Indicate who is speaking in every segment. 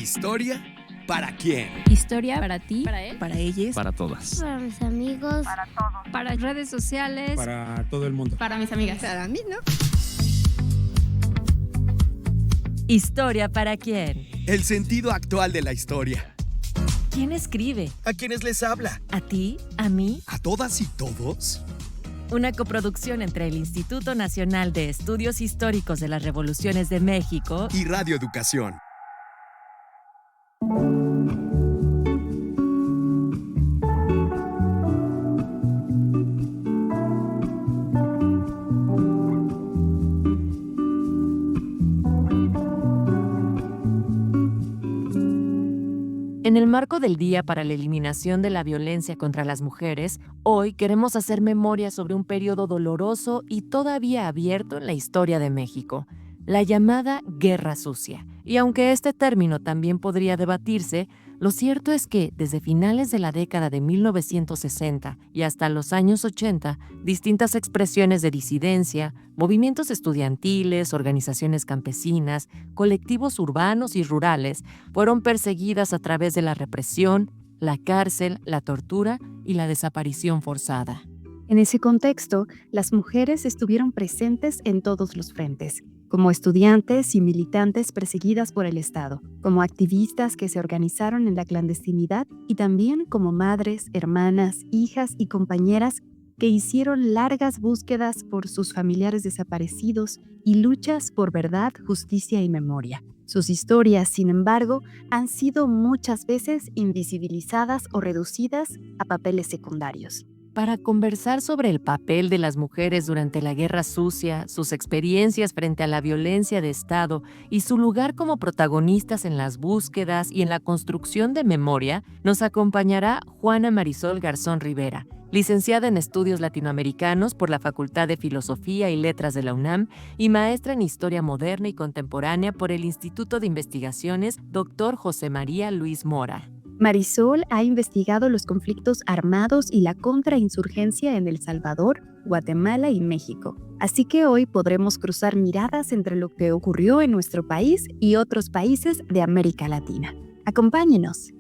Speaker 1: ¿Historia para quién?
Speaker 2: Historia para ti,
Speaker 3: para él,
Speaker 2: para ellos,
Speaker 4: para todas,
Speaker 5: para mis amigos,
Speaker 3: para todos,
Speaker 2: para redes sociales,
Speaker 6: para todo el mundo,
Speaker 3: para mis amigas,
Speaker 5: para mí, ¿no?
Speaker 7: ¿Historia para quién?
Speaker 1: El sentido actual de la historia.
Speaker 7: ¿Quién escribe?
Speaker 1: ¿A quiénes les habla?
Speaker 7: ¿A ti? ¿A mí?
Speaker 1: ¿A todas y todos?
Speaker 7: Una coproducción entre el Instituto Nacional de Estudios Históricos de las Revoluciones de México
Speaker 1: y Radio Educación.
Speaker 7: En el marco del Día para la Eliminación de la Violencia contra las Mujeres, hoy queremos hacer memoria sobre un periodo doloroso y todavía abierto en la historia de México, la llamada Guerra Sucia. Y aunque este término también podría debatirse, lo cierto es que desde finales de la década de 1960 y hasta los años 80, distintas expresiones de disidencia, movimientos estudiantiles, organizaciones campesinas, colectivos urbanos y rurales fueron perseguidas a través de la represión, la cárcel, la tortura y la desaparición forzada.
Speaker 8: En ese contexto, las mujeres estuvieron presentes en todos los frentes, como estudiantes y militantes perseguidas por el Estado, como activistas que se organizaron en la clandestinidad y también como madres, hermanas, hijas y compañeras que hicieron largas búsquedas por sus familiares desaparecidos y luchas por verdad, justicia y memoria. Sus historias, sin embargo, han sido muchas veces invisibilizadas o reducidas a papeles secundarios.
Speaker 7: Para conversar sobre el papel de las mujeres durante la Guerra Sucia, sus experiencias frente a la violencia de Estado y su lugar como protagonistas en las búsquedas y en la construcción de memoria, nos acompañará Juana Marisol Garzón Rivera, licenciada en Estudios Latinoamericanos por la Facultad de Filosofía y Letras de la UNAM y maestra en Historia Moderna y Contemporánea por el Instituto de Investigaciones Dr. José María Luis Mora.
Speaker 8: Marisol ha investigado los conflictos armados y la contrainsurgencia en El Salvador, Guatemala y México. Así que hoy podremos cruzar miradas entre lo que ocurrió en nuestro país y otros países de América Latina. Acompáñenos.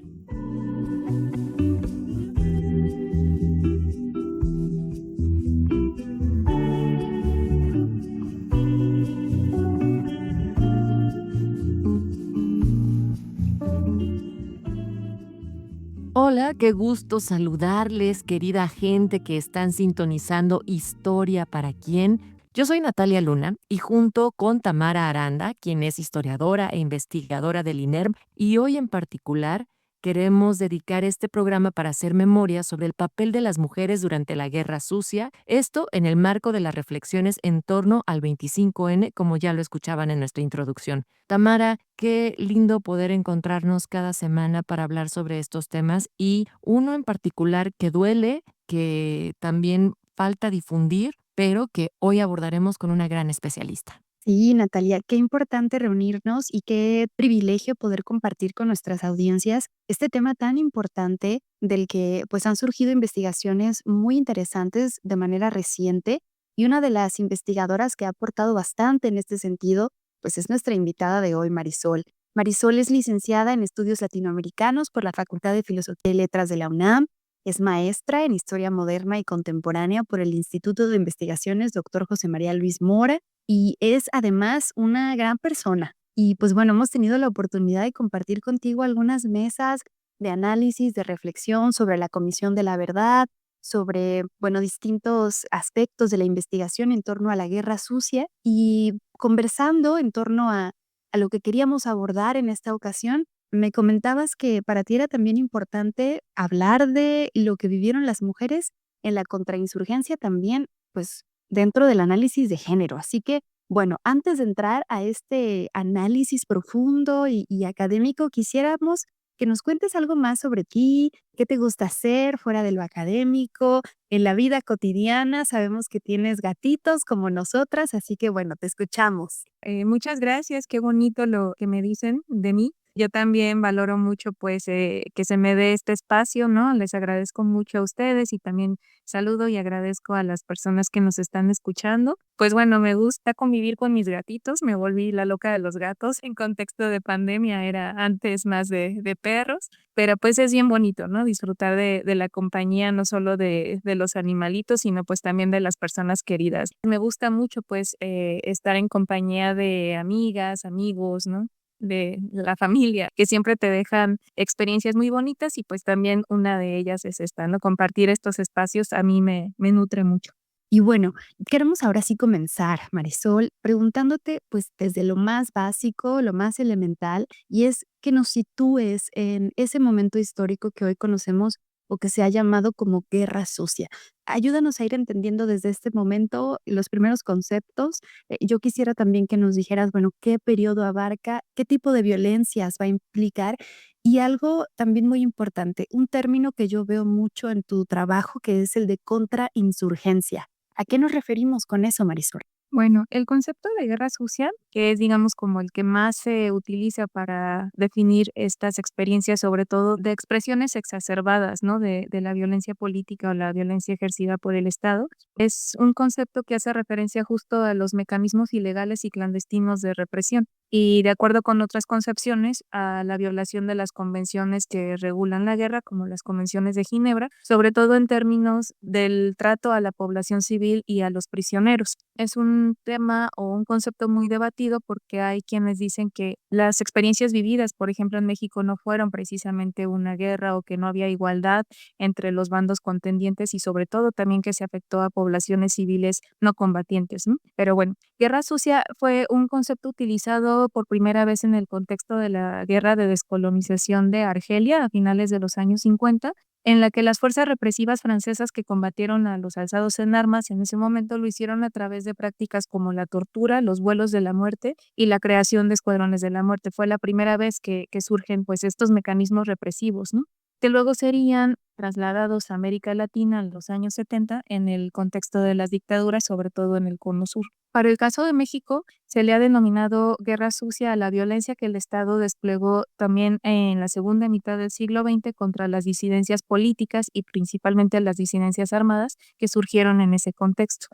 Speaker 7: Hola, qué gusto saludarles, querida gente que están sintonizando Historia para quién. Yo soy Natalia Luna y junto con Tamara Aranda, quien es historiadora e investigadora del INERM, y hoy en particular queremos dedicar este programa para hacer memoria sobre el papel de las mujeres durante la Guerra Sucia, esto en el marco de las reflexiones en torno al 25N, como ya lo escuchaban en nuestra introducción. Tamara, qué lindo poder encontrarnos cada semana para hablar sobre estos temas y uno en particular que duele, que también falta difundir, pero que hoy abordaremos con una gran especialista.
Speaker 8: Sí, Natalia, qué importante reunirnos y qué privilegio poder compartir con nuestras audiencias este tema tan importante del que pues han surgido investigaciones muy interesantes de manera reciente y una de las investigadoras que ha aportado bastante en este sentido pues es nuestra invitada de hoy, Marisol. Marisol es licenciada en Estudios Latinoamericanos por la Facultad de Filosofía y Letras de la UNAM, es maestra en Historia Moderna y Contemporánea por el Instituto de Investigaciones Dr. José María Luis Mora y es además una gran persona. Y pues bueno, hemos tenido la oportunidad de compartir contigo algunas mesas de análisis, de reflexión sobre la Comisión de la Verdad, sobre, bueno, distintos aspectos de la investigación en torno a la Guerra Sucia y conversando en torno a lo que queríamos abordar en esta ocasión. Me comentabas que para ti era también importante hablar de lo que vivieron las mujeres en la contrainsurgencia también, pues dentro del análisis de género. Así que, bueno, antes de entrar a este análisis profundo y académico, quisiéramos que nos cuentes algo más sobre ti, qué te gusta hacer fuera de lo académico, en la vida cotidiana. Sabemos que tienes gatitos como nosotras, así que bueno, te escuchamos.
Speaker 2: Muchas gracias, qué bonito lo que me dicen de mí.
Speaker 3: Yo también valoro mucho, pues, que se me dé este espacio, ¿no? Les agradezco mucho a ustedes y también saludo y agradezco a las personas que nos están escuchando. Pues bueno, me gusta convivir con mis gatitos, me volví la loca de los gatos en contexto de pandemia, era antes más de perros, pero pues es bien bonito, ¿no? Disfrutar de la compañía, no solo de los animalitos, sino pues también de las personas queridas. Me gusta mucho, pues, estar en compañía de amigas, amigos, ¿no? De la familia, que siempre te dejan experiencias muy bonitas y pues también una de ellas es esta, ¿no? Compartir estos espacios a mí me nutre mucho.
Speaker 8: Y bueno, queremos ahora sí comenzar, Marisol, preguntándote pues desde lo más básico, lo más elemental, y es que nos sitúes en ese momento histórico que hoy conocemos o que se ha llamado como guerra sucia. Ayúdanos a ir entendiendo desde este momento los primeros conceptos. Yo quisiera también que nos dijeras, bueno, qué periodo abarca, qué tipo de violencias va a implicar y algo también muy importante, un término que yo veo mucho en tu trabajo, que es el de contrainsurgencia. ¿A qué nos referimos con eso, Marisol?
Speaker 3: Bueno, el concepto de guerra sucia, que es, digamos, como el que más se utiliza para definir estas experiencias, sobre todo de expresiones exacerbadas, ¿no? De la violencia política o la violencia ejercida por el Estado, es un concepto que hace referencia justo a los mecanismos ilegales y clandestinos de represión. Y de acuerdo con otras concepciones, a la violación de las convenciones que regulan la guerra, como las convenciones de Ginebra, sobre todo en términos del trato a la población civil y a los prisioneros. Es un tema o un concepto muy debatido porque hay quienes dicen que las experiencias vividas, por ejemplo, en México no fueron precisamente una guerra o que no había igualdad entre los bandos contendientes y sobre todo también que se afectó a poblaciones civiles no combatientes, ¿no? Pero bueno, guerra sucia fue un concepto utilizado por primera vez en el contexto de la guerra de descolonización de Argelia a finales de los años 50, en la que las fuerzas represivas francesas que combatieron a los alzados en armas en ese momento lo hicieron a través de prácticas como la tortura, los vuelos de la muerte y la creación de escuadrones de la muerte. Fue la primera vez que surgen pues estos mecanismos represivos, ¿no? Que luego serían trasladados a América Latina en los años 70 en el contexto de las dictaduras, sobre todo en el Cono Sur. Para el caso de México, se le ha denominado guerra sucia a la violencia que el Estado desplegó también en la segunda mitad del siglo XX contra las disidencias políticas y principalmente las disidencias armadas que surgieron en ese contexto.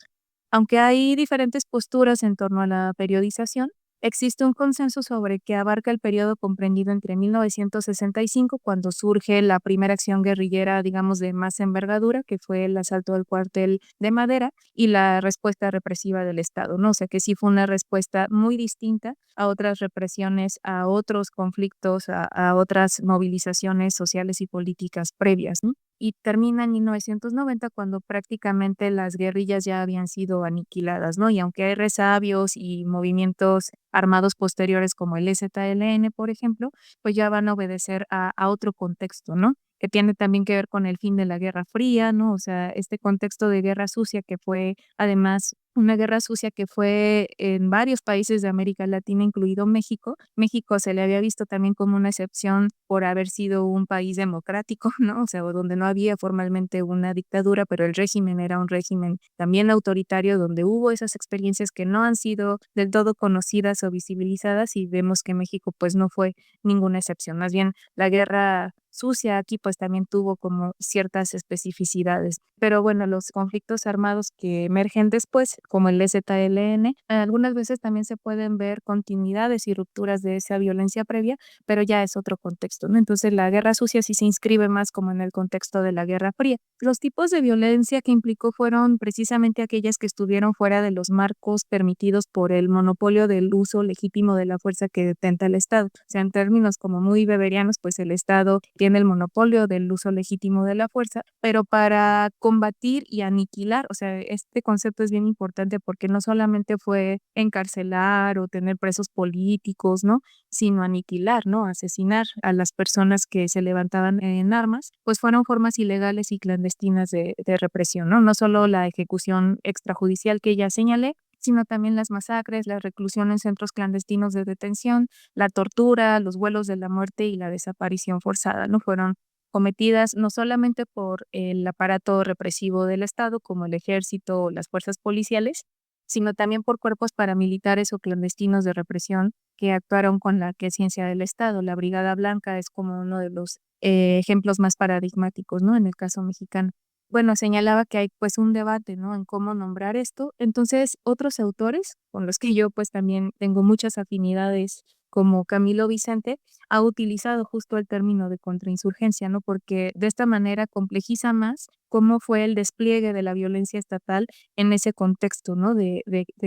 Speaker 3: Aunque hay diferentes posturas en torno a la periodización, existe un consenso sobre que abarca el periodo comprendido entre 1965, cuando surge la primera acción guerrillera, digamos, de más envergadura, que fue el asalto al cuartel de Madera, y la respuesta represiva del Estado, ¿no? O sea que sí fue una respuesta muy distinta a otras represiones, a otros conflictos, a otras movilizaciones sociales y políticas previas, ¿no? Y termina en 1990 cuando prácticamente las guerrillas ya habían sido aniquiladas, ¿no? Y aunque hay resabios y movimientos armados posteriores como el EZLN, por ejemplo, pues ya van a obedecer a otro contexto, ¿no? Que tiene también que ver con el fin de la Guerra Fría, ¿no? O sea, este contexto de guerra sucia que fue además una guerra sucia que fue en varios países de América Latina, incluido México. México se le había visto también como una excepción por haber sido un país democrático, ¿no? O sea, donde no había formalmente una dictadura, pero el régimen era un régimen también autoritario, donde hubo esas experiencias que no han sido del todo conocidas o visibilizadas y vemos que México pues no fue ninguna excepción. Más bien, la guerra sucia aquí pues también tuvo como ciertas especificidades. Pero bueno, los conflictos armados que emergen después, como el EZLN, algunas veces también se pueden ver continuidades y rupturas de esa violencia previa, pero ya es otro contexto, ¿no? Entonces la guerra sucia sí se inscribe más como en el contexto de la Guerra Fría. Los tipos de violencia que implicó fueron precisamente aquellas que estuvieron fuera de los marcos permitidos por el monopolio del uso legítimo de la fuerza que detenta el Estado. O sea, en términos como muy weberianos, pues el Estado tiene el monopolio del uso legítimo de la fuerza, pero para combatir y aniquilar, o sea, este concepto es bien importante porque no solamente fue encarcelar o tener presos políticos, ¿no? Sino aniquilar, ¿no? Asesinar a las personas que se levantaban en armas, pues fueron formas ilegales y clandestinas de represión, ¿no? No solo la ejecución extrajudicial que ya señalé, sino también las masacres, la reclusión en centros clandestinos de detención, la tortura, los vuelos de la muerte y la desaparición forzada, ¿no? Fueron cometidas no solamente por el aparato represivo del Estado, como el ejército o las fuerzas policiales, sino también por cuerpos paramilitares o clandestinos de represión que actuaron con la aquiescencia del Estado. La Brigada Blanca es como uno de los ejemplos más paradigmáticos, ¿no? En el caso mexicano. Bueno, señalaba que hay pues un debate, ¿no? En cómo nombrar esto. Entonces, otros autores con los que yo pues también tengo muchas afinidades, como Camilo Vicente, ha utilizado justo el término de contrainsurgencia, ¿no? Porque de esta manera complejiza más cómo fue el despliegue de la violencia estatal en ese contexto, ¿no? De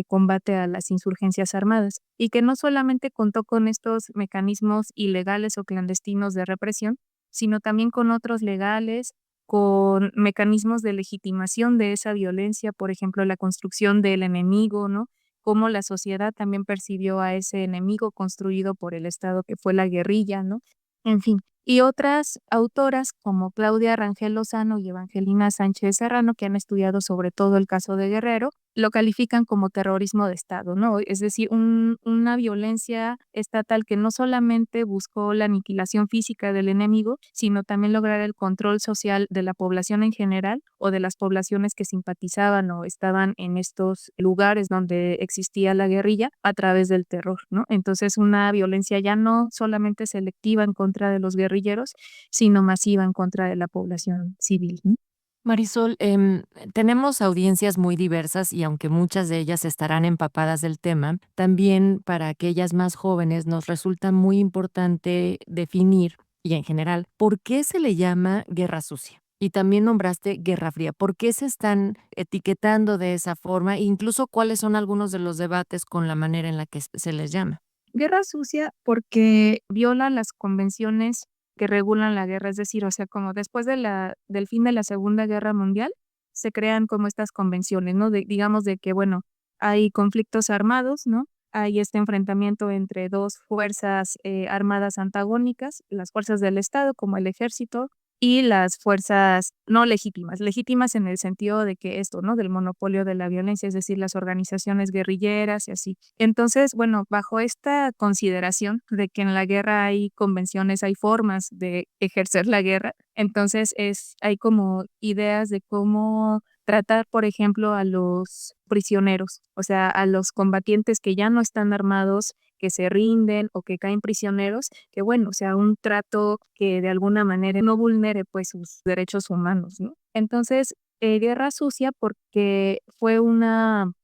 Speaker 3: combate a las insurgencias armadas. Y que no solamente contó con estos mecanismos ilegales o clandestinos de represión, sino también con otros legales, con mecanismos de legitimación de esa violencia, por ejemplo, la construcción del enemigo, ¿no? Cómo la sociedad también percibió a ese enemigo construido por el Estado, que fue la guerrilla, ¿no? En fin. Y otras autoras como Claudia Rangel Lozano y Evangelina Sánchez Serrano, que han estudiado sobre todo el caso de Guerrero, lo califican como terrorismo de Estado, ¿no? Es decir, una violencia estatal que no solamente buscó la aniquilación física del enemigo, sino también lograr el control social de la población en general o de las poblaciones que simpatizaban o estaban en estos lugares donde existía la guerrilla a través del terror, ¿no? Entonces, una violencia ya no solamente selectiva en contra de los guerrilleros, sino masiva en contra de la población civil, ¿no?
Speaker 7: Marisol, tenemos audiencias muy diversas y aunque muchas de ellas estarán empapadas del tema, también para aquellas más jóvenes nos resulta muy importante definir, y en general, por qué se le llama guerra sucia. Y también nombraste Guerra Fría. ¿Por qué se están etiquetando de esa forma? E incluso, ¿cuáles son algunos de los debates con la manera en la que se les llama?
Speaker 3: Guerra sucia porque viola las convenciones que regulan la guerra, es decir, o sea, como después del fin de la Segunda Guerra Mundial, se crean como estas convenciones, ¿no? Digamos de que, bueno, hay conflictos armados, ¿no? Hay este enfrentamiento entre dos fuerzas armadas antagónicas, las fuerzas del Estado, como el ejército, y las fuerzas no legítimas, legítimas en el sentido de que esto, ¿no? Del monopolio de la violencia, es decir, las organizaciones guerrilleras y así. Entonces, bueno, bajo esta consideración de que en la guerra hay convenciones, hay formas de ejercer la guerra, entonces hay como ideas de cómo tratar, por ejemplo, a los prisioneros, o sea, a los combatientes que ya no están armados, que se rinden o que caen prisioneros, que bueno, o sea, un trato que de alguna manera no vulnere pues sus derechos humanos, ¿no? Entonces, guerra sucia porque fue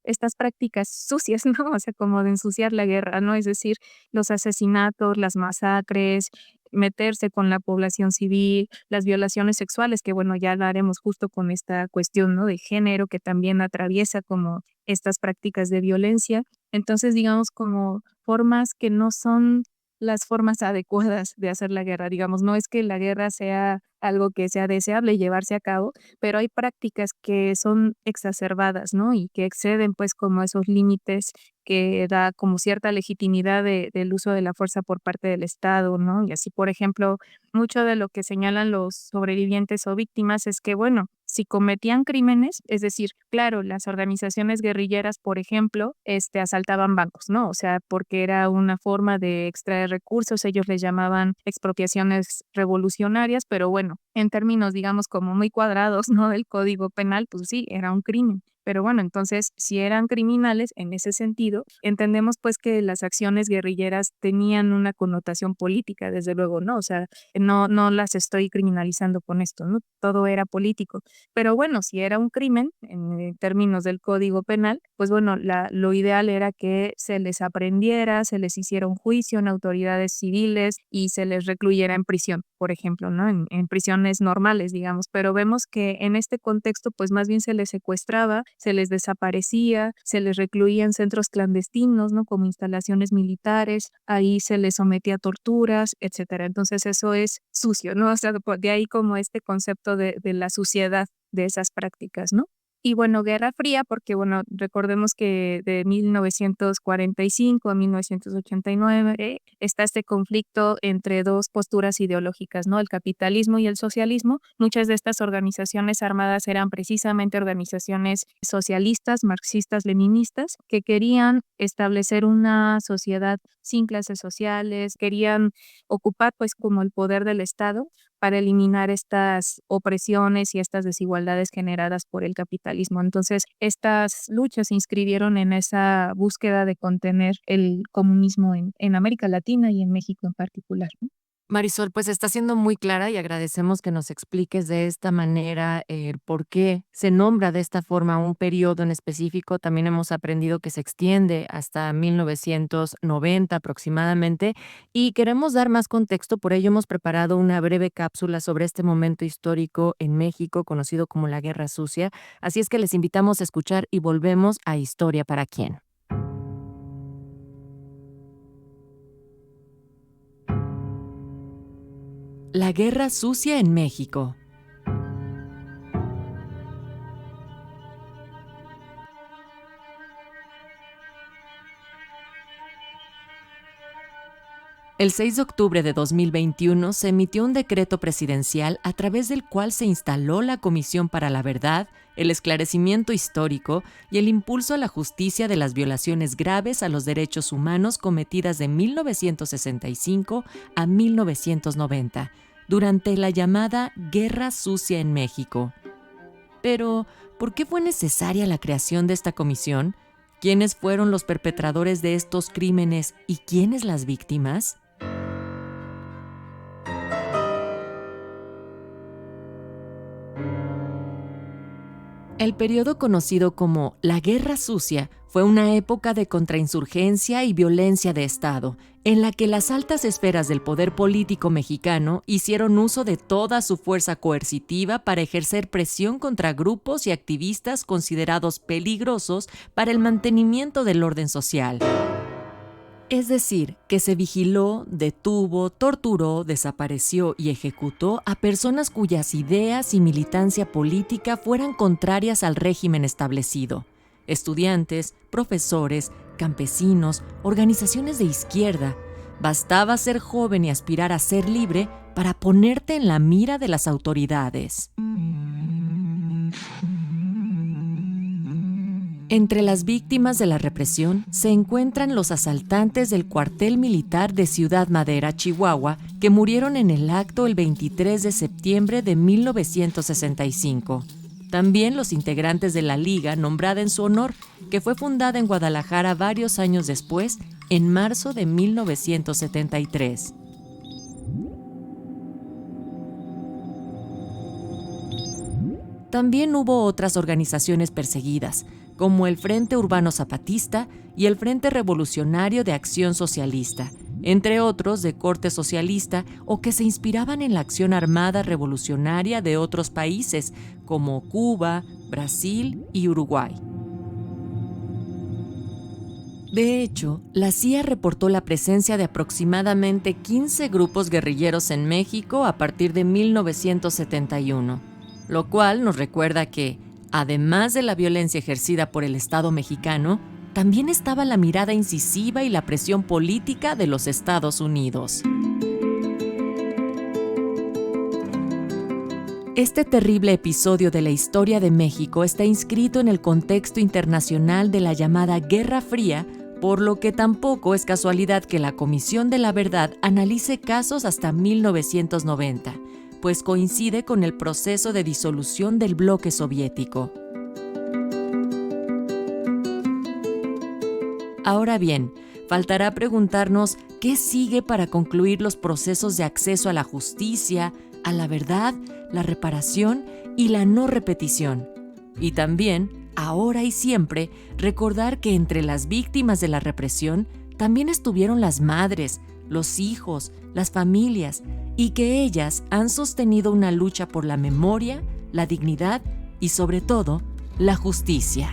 Speaker 3: estas prácticas sucias, ¿no? O sea, como de ensuciar la guerra, ¿no? Es decir, los asesinatos, las masacres, meterse con la población civil, las violaciones sexuales, que bueno, ya hablaremos justo con esta cuestión, ¿no? De género que también atraviesa como estas prácticas de violencia. Entonces, digamos, como formas que no son las formas adecuadas de hacer la guerra. Digamos, no es que la guerra sea algo que sea deseable llevarse a cabo, pero hay prácticas que son exacerbadas, ¿no? Y que exceden pues como esos límites que da como cierta legitimidad del uso de la fuerza por parte del Estado, ¿no? Y así, por ejemplo, mucho de lo que señalan los sobrevivientes o víctimas es que, bueno, si cometían crímenes, es decir, claro, las organizaciones guerrilleras, por ejemplo, asaltaban bancos, ¿no? O sea, porque era una forma de extraer recursos, ellos les llamaban expropiaciones revolucionarias, pero bueno, en términos, digamos, como muy cuadrados, ¿no? Del Código Penal, pues sí, era un crimen. Pero bueno, entonces, si eran criminales en ese sentido, entendemos pues que las acciones guerrilleras tenían una connotación política, desde luego, ¿no? O sea, no las estoy criminalizando con esto, ¿no? Todo era político. Pero bueno, si era un crimen, en términos del Código Penal, pues bueno, lo ideal era que se les aprendiera, se les hiciera un juicio en autoridades civiles y se les recluyera en prisión, por ejemplo, ¿no? En prisiones normales, digamos. Pero vemos que en este contexto, pues más bien se les secuestraba, se les desaparecía, se les recluía en centros clandestinos, ¿no? Como instalaciones militares, ahí se les sometía a torturas, etcétera. Entonces eso es sucio, ¿no? O sea, de ahí como este concepto de la suciedad de esas prácticas, ¿no? Y bueno, Guerra Fría, porque bueno, recordemos que de 1945 a 1989 está este conflicto entre dos posturas ideológicas, ¿no? El capitalismo y el socialismo. Muchas de estas organizaciones armadas eran precisamente organizaciones socialistas, marxistas, leninistas, que querían establecer una sociedad sin clases sociales, querían ocupar pues como el poder del Estado para eliminar estas opresiones y estas desigualdades generadas por el capitalismo. Entonces, estas luchas se inscribieron en esa búsqueda de contener el comunismo en América Latina y en México en particular, ¿no?
Speaker 7: Marisol, pues está siendo muy clara y agradecemos que nos expliques de esta manera por qué se nombra de esta forma un periodo en específico. También hemos aprendido que se extiende hasta 1990 aproximadamente y queremos dar más contexto, por ello hemos preparado una breve cápsula sobre este momento histórico en México conocido como la Guerra Sucia. Así es que les invitamos a escuchar y volvemos a Historia para quién. La Guerra Sucia en México. El 6 de octubre de 2021 se emitió un decreto presidencial a través del cual se instaló la Comisión para la Verdad, el Esclarecimiento Histórico y el impulso a la justicia de las violaciones graves a los derechos humanos cometidas de 1965 a 1990, durante la llamada Guerra Sucia en México. Pero, ¿por qué fue necesaria la creación de esta comisión? ¿Quiénes fueron los perpetradores de estos crímenes y quiénes las víctimas? El periodo conocido como la Guerra Sucia fue una época de contrainsurgencia y violencia de Estado, en la que las altas esferas del poder político mexicano hicieron uso de toda su fuerza coercitiva para ejercer presión contra grupos y activistas considerados peligrosos para el mantenimiento del orden social. Es decir, que se vigiló, detuvo, torturó, desapareció y ejecutó a personas cuyas ideas y militancia política fueran contrarias al régimen establecido. Estudiantes, profesores, campesinos, organizaciones de izquierda. Bastaba ser joven y aspirar a ser libre para ponerte en la mira de las autoridades. Entre las víctimas de la represión se encuentran los asaltantes del cuartel militar de Ciudad Madera, Chihuahua, que murieron en el acto el 23 de septiembre de 1965. También los integrantes de la Liga, nombrada en su honor, que fue fundada en Guadalajara varios años después, en marzo de 1973. También hubo otras organizaciones perseguidas, como el Frente Urbano Zapatista y el Frente Revolucionario de Acción Socialista, entre otros de corte socialista o que se inspiraban en la acción armada revolucionaria de otros países, como Cuba, Brasil y Uruguay. De hecho, la CIA reportó la presencia de aproximadamente 15 grupos guerrilleros en México a partir de 1971, lo cual nos recuerda que, además de la violencia ejercida por el Estado mexicano, también estaba la mirada incisiva y la presión política de los Estados Unidos. Este terrible episodio de la historia de México está inscrito en el contexto internacional de la llamada Guerra Fría, por lo que tampoco es casualidad que la Comisión de la Verdad analice casos hasta 1990, pues coincide con el proceso de disolución del bloque soviético. Ahora bien, faltará preguntarnos qué sigue para concluir los procesos de acceso a la justicia, a la verdad, la reparación y la no repetición. Y también, ahora y siempre, recordar que entre las víctimas de la represión también estuvieron las madres, los hijos, las familias, y que ellas han sostenido una lucha por la memoria, la dignidad y, sobre todo, la justicia.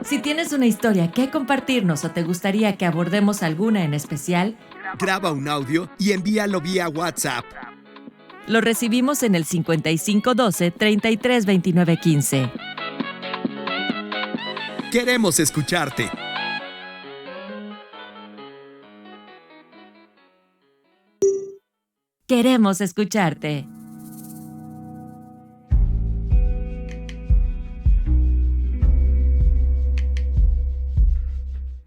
Speaker 7: Si tienes una historia que compartirnos o te gustaría que abordemos alguna en especial,
Speaker 1: Graba un audio y envíalo vía WhatsApp.
Speaker 7: lo recibimos en el 5512-332915.
Speaker 1: Queremos escucharte.
Speaker 7: Queremos escucharte.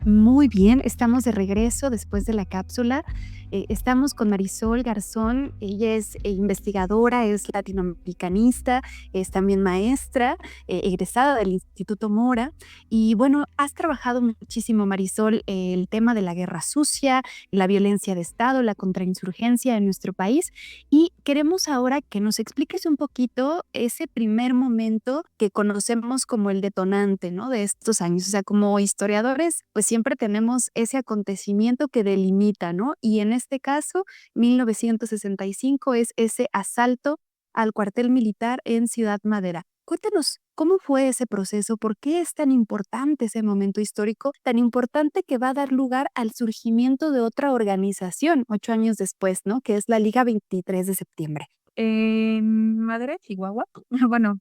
Speaker 8: Muy bien, estamos de regreso después de la cápsula. Estamos con Marisol Garzón. Ella es investigadora, es latinoamericanista, es también maestra, egresada del Instituto Mora. Y bueno, has trabajado muchísimo, Marisol, el tema de la guerra sucia, la violencia de Estado, la contrainsurgencia en nuestro país. Y queremos ahora que nos expliques un poquito ese primer momento que conocemos como el detonante, ¿no? De estos años. O sea, como historiadores, pues siempre tenemos ese acontecimiento que delimita, ¿no? Y en este caso, 1965 es ese asalto al cuartel militar en Ciudad Madera. Cuéntanos, ¿cómo fue ese proceso? ¿Por qué es tan importante ese momento histórico, tan importante que va a dar lugar al surgimiento de otra organización 8 años después, ¿no? Que es la Liga 23 de septiembre.
Speaker 3: En Madera, Chihuahua, bueno,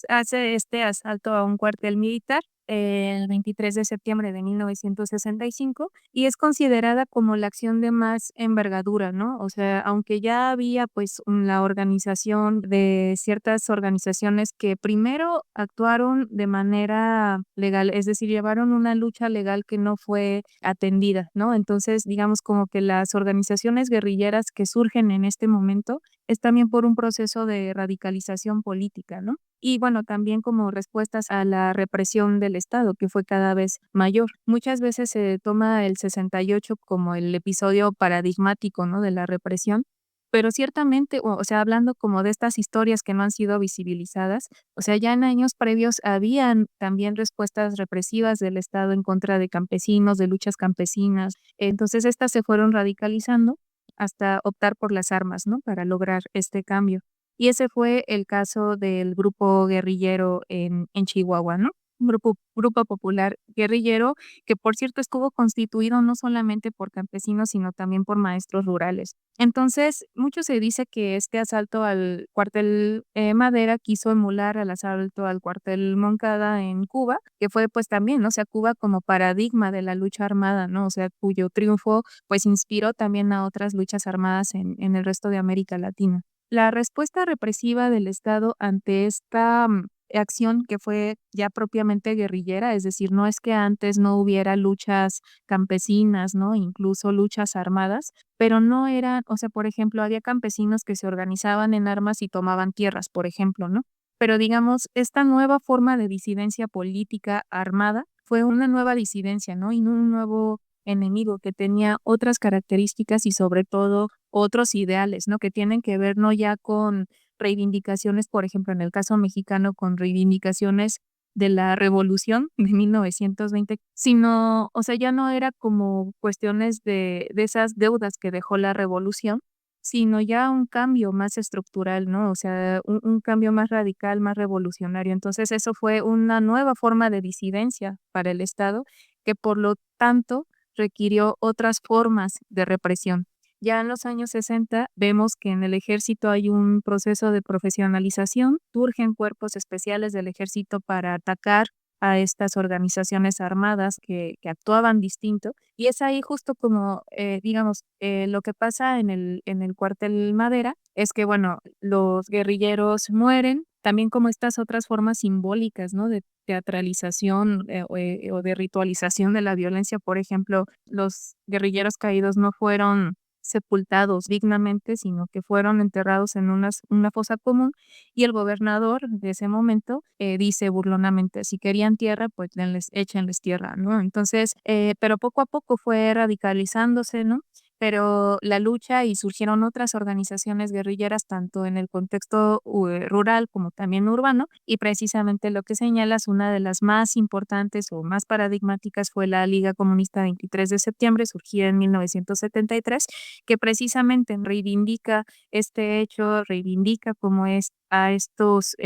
Speaker 3: hace este asalto a un cuartel militar el 23 de septiembre de 1965 y es considerada como la acción de más envergadura, ¿no? O sea, aunque ya había pues la organización de ciertas organizaciones que primero actuaron de manera legal, es decir, llevaron una lucha legal que no fue atendida, ¿no? Entonces, digamos como que las organizaciones guerrilleras que surgen en este momento es también por un proceso de radicalización política, ¿no? Y bueno, también como respuestas a la represión del Estado, que fue cada vez mayor. Muchas veces se toma el 68 como el episodio paradigmático, ¿no? De la represión, pero ciertamente, o sea, hablando como de estas historias que no han sido visibilizadas, o sea, ya en años previos habían también respuestas represivas del Estado en contra de campesinos, de luchas campesinas. Entonces, estas se fueron radicalizando hasta optar por las armas, ¿no? Para lograr este cambio. Y ese fue el caso del grupo guerrillero en Chihuahua, ¿no? Un grupo popular guerrillero que, por cierto, estuvo constituido no solamente por campesinos, sino también por maestros rurales. Entonces, mucho se dice que este asalto al cuartel Madera quiso emular al asalto al cuartel Moncada en Cuba, que fue pues también, ¿no? O sea, Cuba como paradigma de la lucha armada, ¿no? O sea, cuyo triunfo pues inspiró también a otras luchas armadas en el resto de América Latina. La respuesta represiva del Estado ante esta acción que fue ya propiamente guerrillera, es decir, no es que antes no hubiera luchas campesinas, ¿no? Incluso luchas armadas, pero no eran, o sea, por ejemplo, había campesinos que se organizaban en armas y tomaban tierras, por ejemplo, ¿no? Pero digamos, esta nueva forma de disidencia política armada fue una nueva disidencia, ¿no? Y no un nuevo enemigo que tenía otras características y sobre todo otros ideales, ¿no? Que tienen que ver no ya con reivindicaciones, por ejemplo, en el caso mexicano, con reivindicaciones de la revolución de 1920, sino, o sea, ya no era como cuestiones de esas deudas que dejó la revolución, sino ya un cambio más estructural, ¿no? O sea, un cambio más radical, más revolucionario. Entonces, eso fue una nueva forma de disidencia para el Estado, que por lo tanto requirió otras formas de represión. Ya en los años 60 vemos que en el ejército hay un proceso de profesionalización, surgen cuerpos especiales del ejército para atacar a estas organizaciones armadas que actuaban distinto. Y es ahí justo como, digamos, lo que pasa en el cuartel Madera es que, bueno, los guerrilleros mueren, también como estas otras formas simbólicas, ¿no? De teatralización o de ritualización de la violencia. Por ejemplo, los guerrilleros caídos no fueron sepultados dignamente, sino que fueron enterrados en una fosa común y el gobernador de ese momento dice burlonamente, si querían tierra, pues échenles tierra, ¿no? Entonces, pero poco a poco fue radicalizándose, ¿no? Pero la lucha y surgieron otras organizaciones guerrilleras, tanto en el contexto rural como también urbano, y precisamente lo que señalas, una de las más importantes o más paradigmáticas fue la Liga Comunista 23 de septiembre, surgida en 1973, que precisamente reivindica este hecho, reivindica cómo es a estos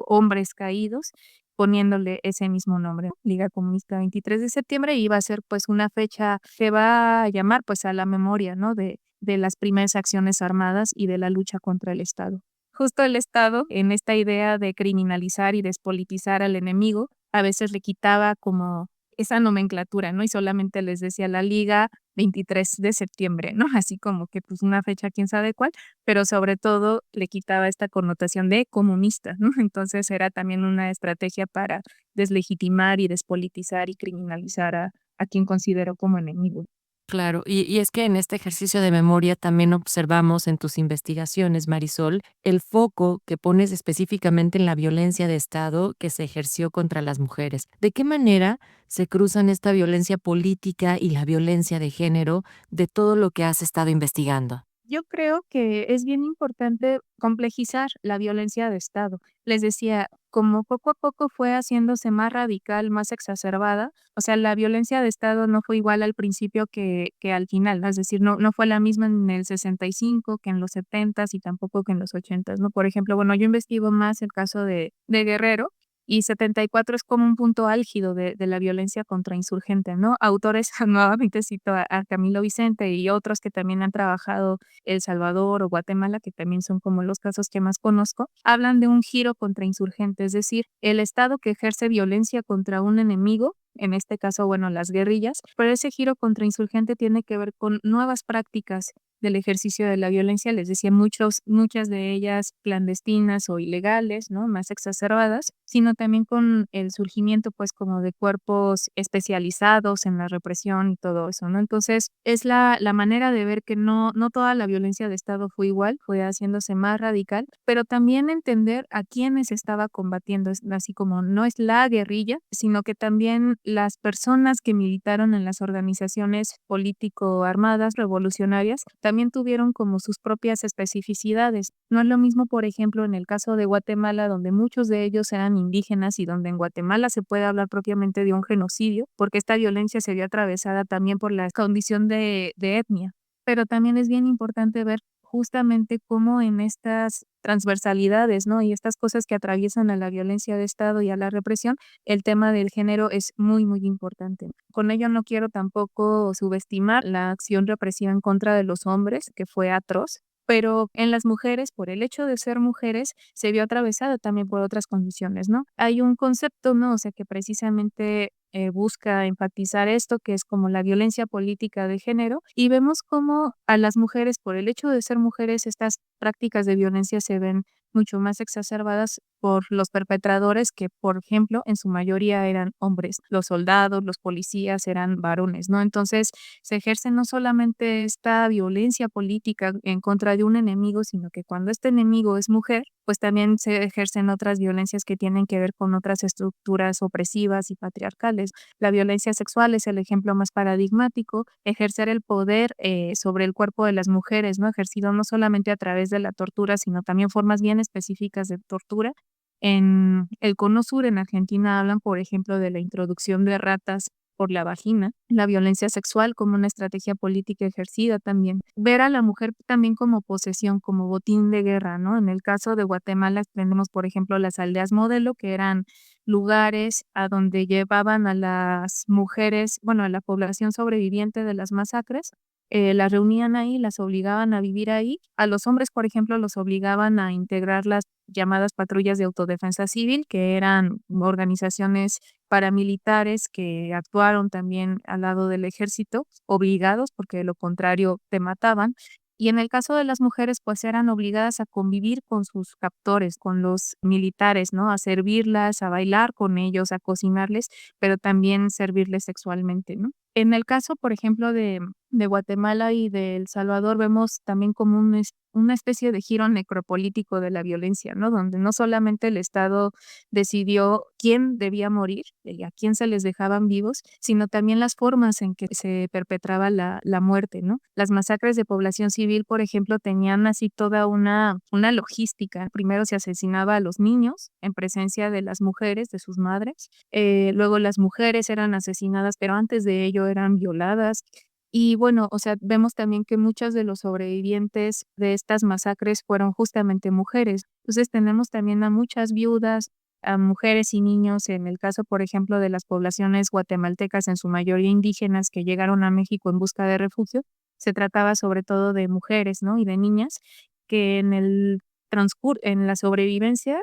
Speaker 3: hombres caídos, poniéndole ese mismo nombre, ¿no? Liga Comunista 23 de septiembre, y va a ser pues una fecha que va a llamar pues a la memoria, ¿no? De las primeras acciones armadas y de la lucha contra el Estado. Justo el Estado, en esta idea de criminalizar y despolitizar al enemigo, a veces le quitaba como esa nomenclatura, ¿no? Y solamente les decía la Liga 23 de septiembre, ¿no? Así como que pues una fecha quién sabe cuál, pero sobre todo le quitaba esta connotación de comunista, ¿no? Entonces era también una estrategia para deslegitimar y despolitizar y criminalizar a quien consideró como enemigo.
Speaker 7: Claro, y es que en este ejercicio de memoria también observamos en tus investigaciones, Marisol, el foco que pones específicamente en la violencia de Estado que se ejerció contra las mujeres. ¿De qué manera se cruzan esta violencia política y la violencia de género de todo lo que has estado investigando?
Speaker 3: Yo creo que es bien importante complejizar la violencia de Estado. Les decía, como poco a poco fue haciéndose más radical, más exacerbada, o sea, la violencia de Estado no fue igual al principio que al final, ¿no? Es decir, no fue la misma en el 65 que en los 70 y tampoco que en los 80, ¿no? Por ejemplo, bueno, yo investigo más el caso de Guerrero, y 74 es como un punto álgido de la violencia contra insurgente, ¿no? Autores, nuevamente cito a Camilo Vicente y otros que también han trabajado El Salvador o Guatemala, que también son como los casos que más conozco, hablan de un giro contra insurgente, es decir, el Estado que ejerce violencia contra un enemigo, en este caso, bueno, las guerrillas, pero ese giro contra insurgente tiene que ver con nuevas prácticas del ejercicio de la violencia, les decía, muchas de ellas clandestinas o ilegales, ¿no? Más exacerbadas, sino también con el surgimiento, pues, como de cuerpos especializados en la represión y todo eso, ¿no? Entonces, es la manera de ver que no toda la violencia de Estado fue igual, fue haciéndose más radical, pero también entender a quiénes estaba combatiendo, es así como no es la guerrilla, sino que también las personas que militaron en las organizaciones político-armadas revolucionarias también tuvieron como sus propias especificidades. No es lo mismo, por ejemplo, en el caso de Guatemala, donde muchos de ellos eran indígenas y donde en Guatemala se puede hablar propiamente de un genocidio, porque esta violencia se vio atravesada también por la condición de etnia. Pero también es bien importante ver justamente cómo en estas transversalidades, ¿no? Y estas cosas que atraviesan a la violencia de Estado y a la represión, el tema del género es muy, muy importante. Con ello no quiero tampoco subestimar la acción represiva en contra de los hombres, que fue atroz, pero en las mujeres, por el hecho de ser mujeres, se vio atravesada también por otras condiciones, ¿no? Hay un concepto, ¿no? O sea, que precisamente busca enfatizar esto, que es como la violencia política de género, y vemos cómo a las mujeres, por el hecho de ser mujeres, estas prácticas de violencia se ven mucho más exacerbadas por los perpetradores que, por ejemplo, en su mayoría eran hombres. Los soldados, los policías eran varones, ¿no? Entonces, se ejerce no solamente esta violencia política en contra de un enemigo, sino que cuando este enemigo es mujer, pues también se ejercen otras violencias que tienen que ver con otras estructuras opresivas y patriarcales. La violencia sexual es el ejemplo más paradigmático, ejercer el poder sobre el cuerpo de las mujeres, ¿no? Ejercido no solamente a través de la tortura, sino también formas bien específicas de tortura. En el Cono Sur, en Argentina, hablan, por ejemplo, de la introducción de ratas por la vagina, la violencia sexual como una estrategia política ejercida también. Ver a la mujer también como posesión, como botín de guerra, ¿no? En el caso de Guatemala tenemos, por ejemplo, las aldeas modelo, que eran lugares a donde llevaban a las mujeres, bueno, a la población sobreviviente de las masacres, las reunían ahí, las obligaban a vivir ahí. A los hombres, por ejemplo, los obligaban a integrar las llamadas patrullas de autodefensa civil, que eran organizaciones paramilitares que actuaron también al lado del ejército, obligados, porque de lo contrario te mataban. Y en el caso de las mujeres, pues eran obligadas a convivir con sus captores, con los militares, ¿no? A servirlas, a bailar con ellos, a cocinarles, pero también servirles sexualmente, ¿no? En el caso, por ejemplo, de Guatemala y de El Salvador, vemos también como una especie de giro necropolítico de la violencia, ¿no? Donde no solamente el Estado decidió quién debía morir y a quién se les dejaban vivos, sino también las formas en que se perpetraba la muerte, ¿no? Las masacres de población civil, por ejemplo, tenían así toda una logística. Primero se asesinaba a los niños en presencia de las mujeres, de sus madres. Luego las mujeres eran asesinadas, pero antes de ello eran violadas. Y bueno, o sea, vemos también que muchos de los sobrevivientes de estas masacres fueron justamente mujeres. Entonces tenemos también a muchas viudas, a mujeres y niños, en el caso, por ejemplo, de las poblaciones guatemaltecas, en su mayoría indígenas, que llegaron a México en busca de refugio. Se trataba sobre todo de mujeres, ¿no? Y de niñas que en la sobrevivencia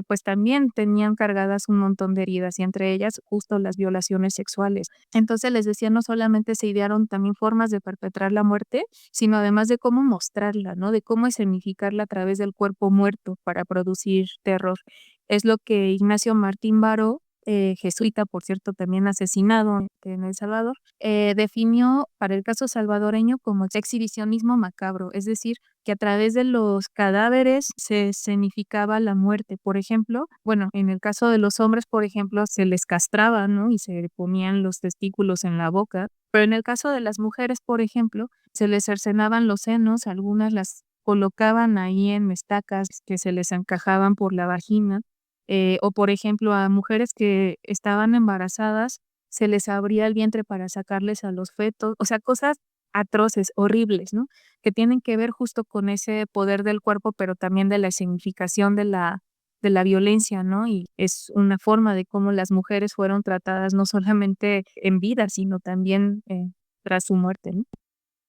Speaker 3: pues también tenían cargadas un montón de heridas y entre ellas justo las violaciones sexuales. Entonces les decía, no solamente se idearon también formas de perpetrar la muerte, sino además de cómo mostrarla, ¿no? De cómo escenificarla a través del cuerpo muerto para producir terror. Es lo que Ignacio Martín Baró, jesuita, por cierto, también asesinado en El Salvador, definió para el caso salvadoreño como exhibicionismo macabro, es decir, que a través de los cadáveres se escenificaba la muerte. Por ejemplo, bueno, en el caso de los hombres, por ejemplo, se les castraba, ¿no? Y se ponían los testículos en la boca. Pero en el caso de las mujeres, por ejemplo, se les cercenaban los senos, algunas las colocaban ahí en estacas que se les encajaban por la vagina. O por ejemplo, a mujeres que estaban embarazadas, se les abría el vientre para sacarles a los fetos, o sea, cosas atroces, horribles, ¿no? Que tienen que ver justo con ese poder del cuerpo, pero también de la escenificación de la violencia, ¿no? Y es una forma de cómo las mujeres fueron tratadas no solamente en vida, sino también tras su muerte, ¿no?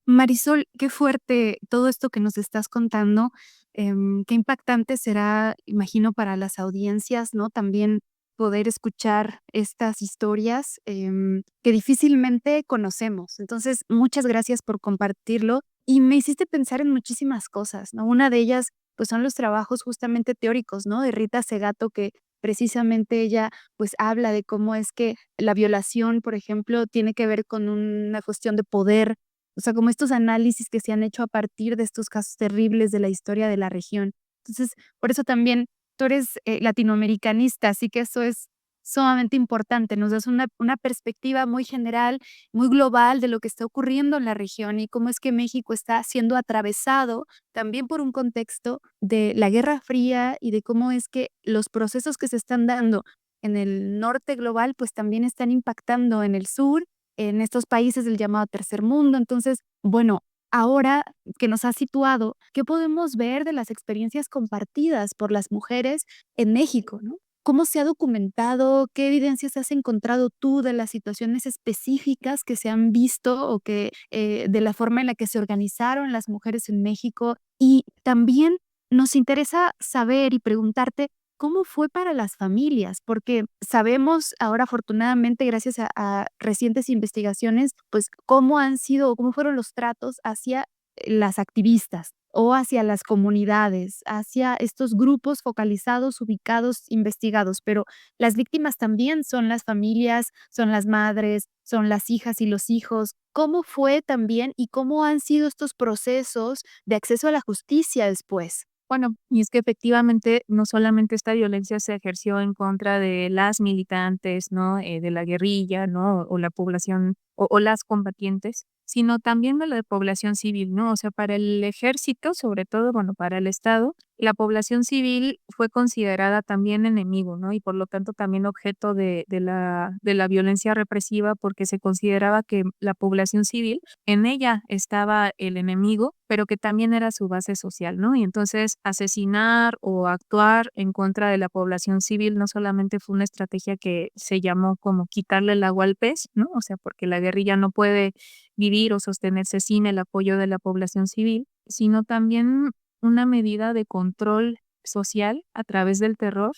Speaker 8: Marisol, qué fuerte todo esto que nos estás contando, qué impactante será, imagino, para las audiencias, ¿no? También poder escuchar estas historias que difícilmente conocemos. Entonces, muchas gracias por compartirlo y me hiciste pensar en muchísimas cosas, ¿no? Una de ellas, pues, son los trabajos justamente teóricos, ¿no? De Rita Segato, que precisamente ella, pues, habla de cómo es que la violación, por ejemplo, tiene que ver con una cuestión de poder, o sea, como estos análisis que se han hecho a partir de estos casos terribles de la historia de la región. Entonces, por eso también tú eres latinoamericanista, así que eso es sumamente importante. Nos das una perspectiva muy general, muy global de lo que está ocurriendo en la región y cómo es que México está siendo atravesado también por un contexto de la Guerra Fría y de cómo es que los procesos que se están dando en el norte global, pues también están impactando en el sur, en estos países del llamado tercer mundo. Entonces, bueno, ahora que nos has situado, ¿qué podemos ver de las experiencias compartidas por las mujeres en México, ¿no? ¿Cómo se ha documentado? ¿Qué evidencias has encontrado tú de las situaciones específicas que se han visto o que de la forma en la que se organizaron las mujeres en México? Y también nos interesa saber y preguntarte cómo fue para las familias, porque sabemos ahora afortunadamente gracias a recientes investigaciones, pues cómo han sido o cómo fueron los tratos hacia las activistas o hacia las comunidades, hacia estos grupos focalizados, ubicados, investigados, pero las víctimas también son las familias, son las madres, son las hijas y los hijos. ¿Cómo fue también y cómo han sido estos procesos de acceso a la justicia después?
Speaker 3: Bueno, y es que efectivamente no solamente esta violencia se ejerció en contra de las militantes, ¿no? De la guerrilla, ¿no? O la población o las combatientes, sino también de la población civil, ¿no? O sea, para el ejército, sobre todo, bueno, para el Estado, la población civil fue considerada también enemigo, ¿no? Y por lo tanto también objeto de la violencia represiva porque se consideraba que la población civil, en ella estaba el enemigo, pero que también era su base social, ¿no? Y entonces asesinar o actuar en contra de la población civil no solamente fue una estrategia que se llamó como quitarle el agua al pez, ¿no? O sea, porque la guerrilla no puede vivir o sostenerse sin el apoyo de la población civil, sino también una medida de control social a través del terror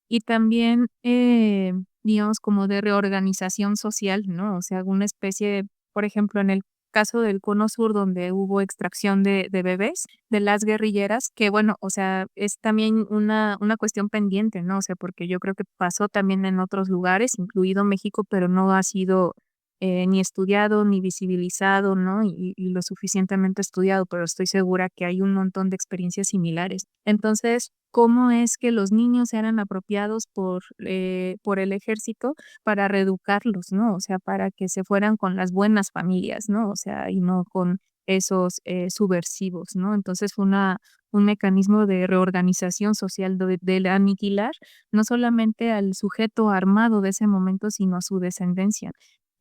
Speaker 3: y también, digamos, como de reorganización social, ¿no? O sea, alguna especie, por ejemplo, en el caso del Cono Sur, donde hubo extracción de bebés de las guerrilleras, que bueno, o sea, es también una cuestión pendiente, ¿no? O sea, porque yo creo que pasó también en otros lugares, incluido México, pero no ha sido ni estudiado ni visibilizado, ¿no? Y lo suficientemente estudiado, pero estoy segura que hay un montón de experiencias similares. Entonces, ¿cómo es que los niños eran apropiados por el ejército para reeducarlos, ¿no? O sea, para que se fueran con las buenas familias, ¿no? O sea, y no con esos subversivos, ¿no? Entonces fue un mecanismo de reorganización social del aniquilar no solamente al sujeto armado de ese momento, sino a su descendencia.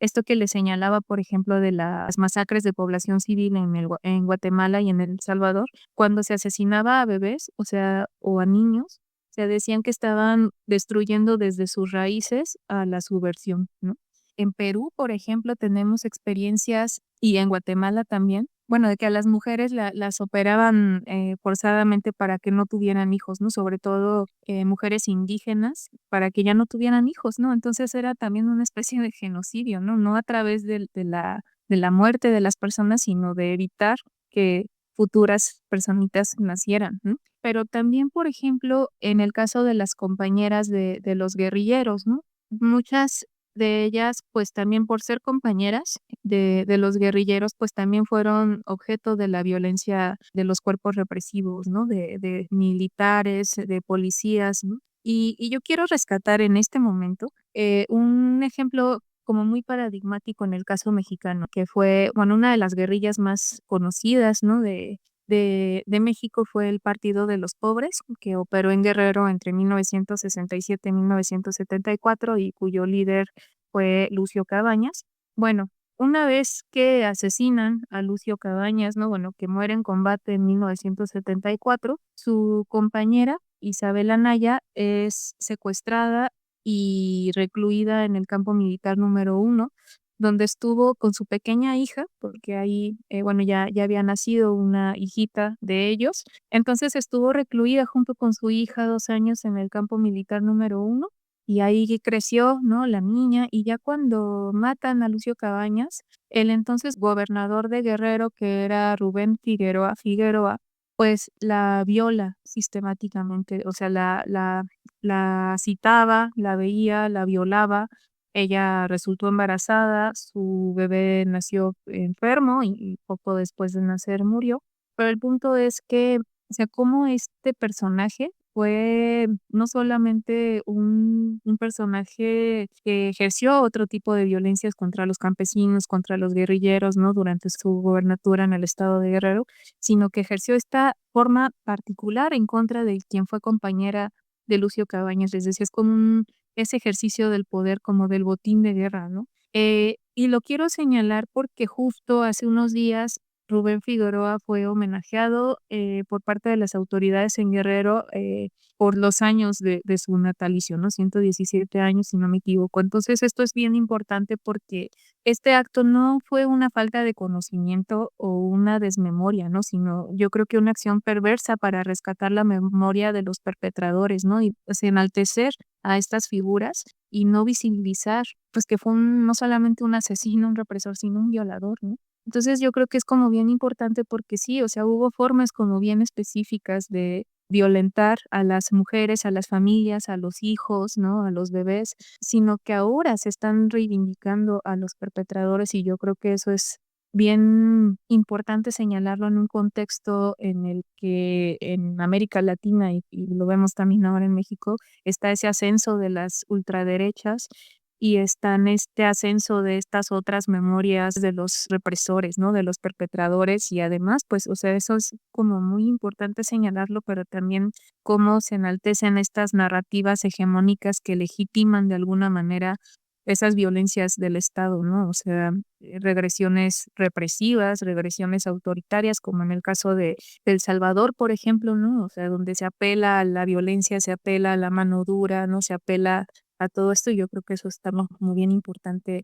Speaker 3: Esto que le señalaba, por ejemplo, de las masacres de población civil en Guatemala y en El Salvador, cuando se asesinaba a bebés, o sea, o a niños, se decían que estaban destruyendo desde sus raíces a la subversión, ¿no? En Perú, por ejemplo, tenemos experiencias, y en Guatemala también, bueno, de que a las mujeres las operaban forzadamente para que no tuvieran hijos, ¿no? Sobre todo mujeres indígenas, para que ya no tuvieran hijos, ¿no? Entonces era también una especie de genocidio, ¿no? No a través de la muerte de las personas, sino de evitar que futuras personitas nacieran, ¿no? Pero también, por ejemplo, en el caso de las compañeras de los guerrilleros, ¿no? Muchas de ellas, pues también por ser compañeras de los guerrilleros, pues también fueron objeto de la violencia de los cuerpos represivos, ¿no? De militares, de policías, ¿no? Y yo quiero rescatar en este momento un ejemplo como muy paradigmático en el caso mexicano, que fue, bueno, una de las guerrillas más conocidas, ¿no? De México fue el Partido de los Pobres, que operó en Guerrero entre 1967 y 1974 y cuyo líder fue Lucio Cabañas. Bueno, una vez que asesinan a Lucio Cabañas, ¿no? Bueno, que muere en combate en 1974, su compañera Isabel Anaya es secuestrada y recluida en el campo militar número 1, donde estuvo con su pequeña hija, porque ahí, bueno, ya había nacido una hijita de ellos. Entonces estuvo recluida junto con su hija 2 años en el campo militar número 1 y ahí creció, ¿no? La niña, y ya cuando matan a Lucio Cabañas, el entonces gobernador de Guerrero, que era Rubén Figueroa, pues la viola sistemáticamente, o sea, la citaba, la veía, la violaba. Ella resultó embarazada, su bebé nació enfermo y poco después de nacer murió. Pero el punto es que, o sea, cómo este personaje fue no solamente un personaje que ejerció otro tipo de violencias contra los campesinos, contra los guerrilleros, ¿no? Durante su gobernatura en el estado de Guerrero, sino que ejerció esta forma particular en contra de quien fue compañera de Lucio Cabañas. Es decir, es como ese ejercicio del poder, como del botín de guerra, ¿no? Y lo quiero señalar porque justo hace unos días Rubén Figueroa fue homenajeado por parte de las autoridades en Guerrero por los años de su natalicio, ¿no? 117 años, si no me equivoco. Entonces, esto es bien importante porque este acto no fue una falta de conocimiento o una desmemoria, ¿no? Sino yo creo que una acción perversa para rescatar la memoria de los perpetradores, ¿no? Y pues enaltecer a estas figuras y no visibilizar, pues que fue no solamente un asesino, un represor, sino un violador, ¿no? Entonces yo creo que es como bien importante porque sí, o sea, hubo formas como bien específicas de violentar a las mujeres, a las familias, a los hijos, ¿no? A los bebés, sino que ahora se están reivindicando a los perpetradores y yo creo que eso es bien importante señalarlo en un contexto en el que en América Latina y lo vemos también ahora en México, está ese ascenso de las ultraderechas y está en este ascenso de estas otras memorias de los represores, ¿no? De los perpetradores y además, pues, o sea, eso es como muy importante señalarlo, pero también cómo se enaltecen estas narrativas hegemónicas que legitiman de alguna manera esas violencias del Estado, ¿no? O sea, regresiones represivas, regresiones autoritarias, como en el caso de El Salvador, por ejemplo, ¿no? O sea, donde se apela a la violencia, se apela a la mano dura, ¿no? Se apela a todo esto y yo creo que eso está muy bien importante.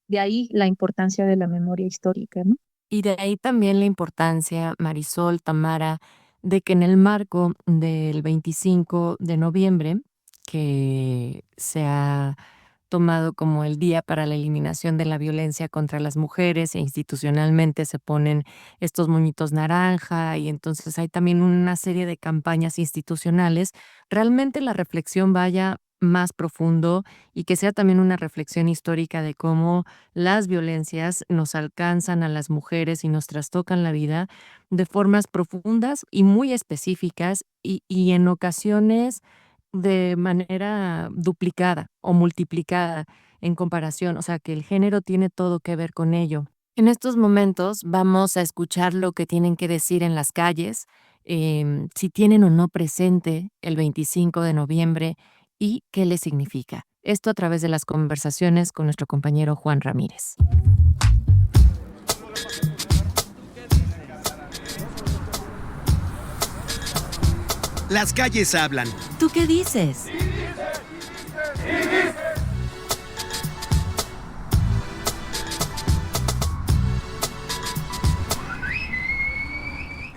Speaker 3: De ahí la importancia de la memoria histórica, ¿no?
Speaker 7: Y de ahí también la importancia, Marisol, Tamara, de que en el marco del 25 de noviembre, que se ha tomado como el Día para la Eliminación de la Violencia contra las Mujeres e institucionalmente se ponen estos moñitos naranja y entonces hay también una serie de campañas institucionales, realmente la reflexión vaya más profundo y que sea también una reflexión histórica de cómo las violencias nos alcanzan a las mujeres y nos trastocan la vida de formas profundas y muy específicas y en ocasiones de manera duplicada o multiplicada en comparación, o sea, que el género tiene todo que ver con ello. En estos momentos vamos a escuchar lo que tienen que decir en las calles, si tienen o no presente el 25 de noviembre y qué les significa. Esto a través de las conversaciones con nuestro compañero Juan Ramírez.
Speaker 1: Las calles hablan.
Speaker 4: ¿Tú qué dices?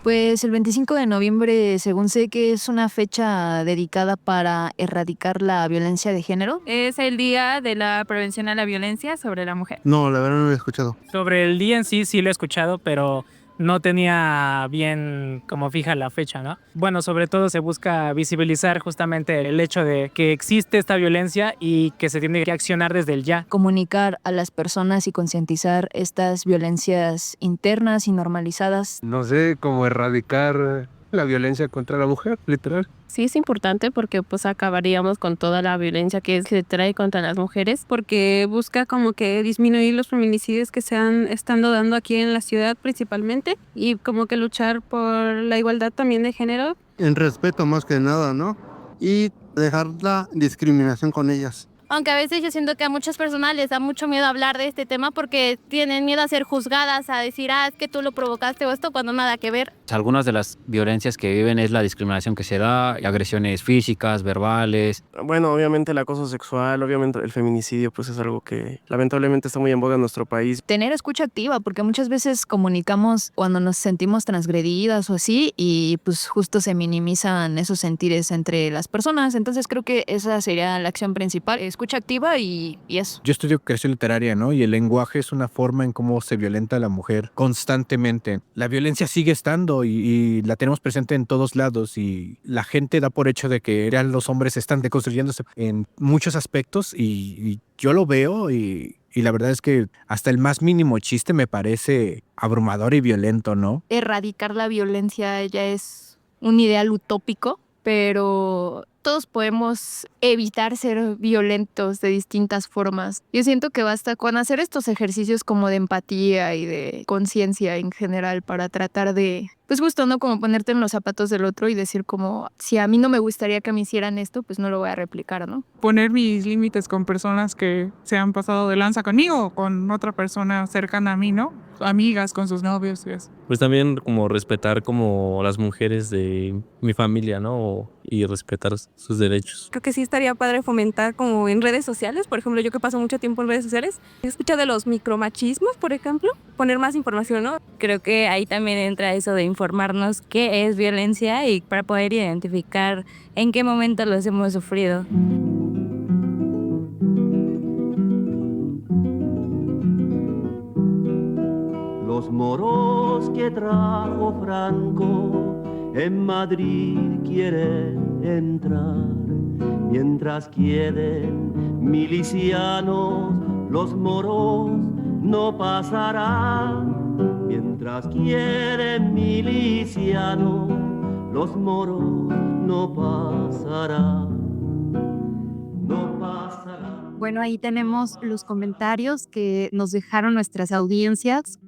Speaker 4: Pues el 25 de noviembre, según sé que es una fecha dedicada para erradicar la violencia de género.
Speaker 2: Es el día de la prevención a la violencia sobre la mujer.
Speaker 5: No, la verdad no lo he escuchado.
Speaker 6: Sobre el día en sí lo he escuchado, pero no tenía bien como fija la fecha, ¿no? Bueno, sobre todo se busca visibilizar justamente el hecho de que existe esta violencia y que se tiene que accionar desde el ya.
Speaker 4: Comunicar a las personas y concientizar estas violencias internas y normalizadas.
Speaker 5: No sé, cómo erradicar la violencia contra la mujer, literal.
Speaker 9: Sí es importante porque pues acabaríamos con toda la violencia que se trae contra las mujeres, porque busca como que disminuir los feminicidios que se han estando dando aquí en la ciudad principalmente, y como que luchar por la igualdad también de género.
Speaker 5: En respeto más que nada, ¿no? Y dejar la discriminación con ellas.
Speaker 10: Aunque a veces yo siento que a muchas personas les da mucho miedo hablar de este tema porque tienen miedo a ser juzgadas, a decir, es que tú lo provocaste o esto, cuando nada que ver.
Speaker 11: Algunas de las violencias que viven es la discriminación que se da, agresiones físicas, verbales.
Speaker 12: Bueno, obviamente el acoso sexual, obviamente el feminicidio, pues es algo que lamentablemente está muy en boga en nuestro país.
Speaker 4: Tener escucha activa, porque muchas veces comunicamos cuando nos sentimos transgredidas o así, y pues justo se minimizan esos sentires entre las personas. Entonces creo que esa sería la acción principal, escucha activa y eso.
Speaker 13: Yo estudio creación literaria, ¿no? Y el lenguaje es una forma en cómo se violenta a la mujer constantemente. La violencia sigue estando y la tenemos presente en todos lados, y la gente da por hecho de que ya los hombres están deconstruyéndose en muchos aspectos, y yo lo veo y la verdad es que hasta el más mínimo chiste me parece abrumador y violento, ¿no?
Speaker 4: Erradicar la violencia ya es un ideal utópico, pero todos podemos evitar ser violentos de distintas formas. Yo siento que basta con hacer estos ejercicios como de empatía y de conciencia en general para tratar de, pues justo, ¿no? Como ponerte en los zapatos del otro y decir como, si a mí no me gustaría que me hicieran esto, pues no lo voy a replicar, ¿no?
Speaker 14: Poner mis límites con personas que se han pasado de lanza conmigo o con otra persona cercana a mí, ¿no? Amigas con sus novios y eso.
Speaker 15: Pues también como respetar como las mujeres de mi familia, ¿no? Y respetar sus derechos.
Speaker 9: Creo que sí estaría padre fomentar como en redes sociales, por ejemplo, yo que paso mucho tiempo en redes sociales, he escuchado de los micromachismos, por ejemplo, poner más información, ¿no?
Speaker 2: Creo que ahí también entra eso de informarnos qué es violencia y para poder identificar en qué momento los hemos sufrido.
Speaker 16: Los moros que trajo Franco en Madrid quieren entrar, mientras quieren milicianos, los moros no pasarán. Mientras quieren milicianos, los moros no pasarán, no pasarán.
Speaker 8: Bueno, ahí tenemos los comentarios que nos dejaron nuestras audiencias.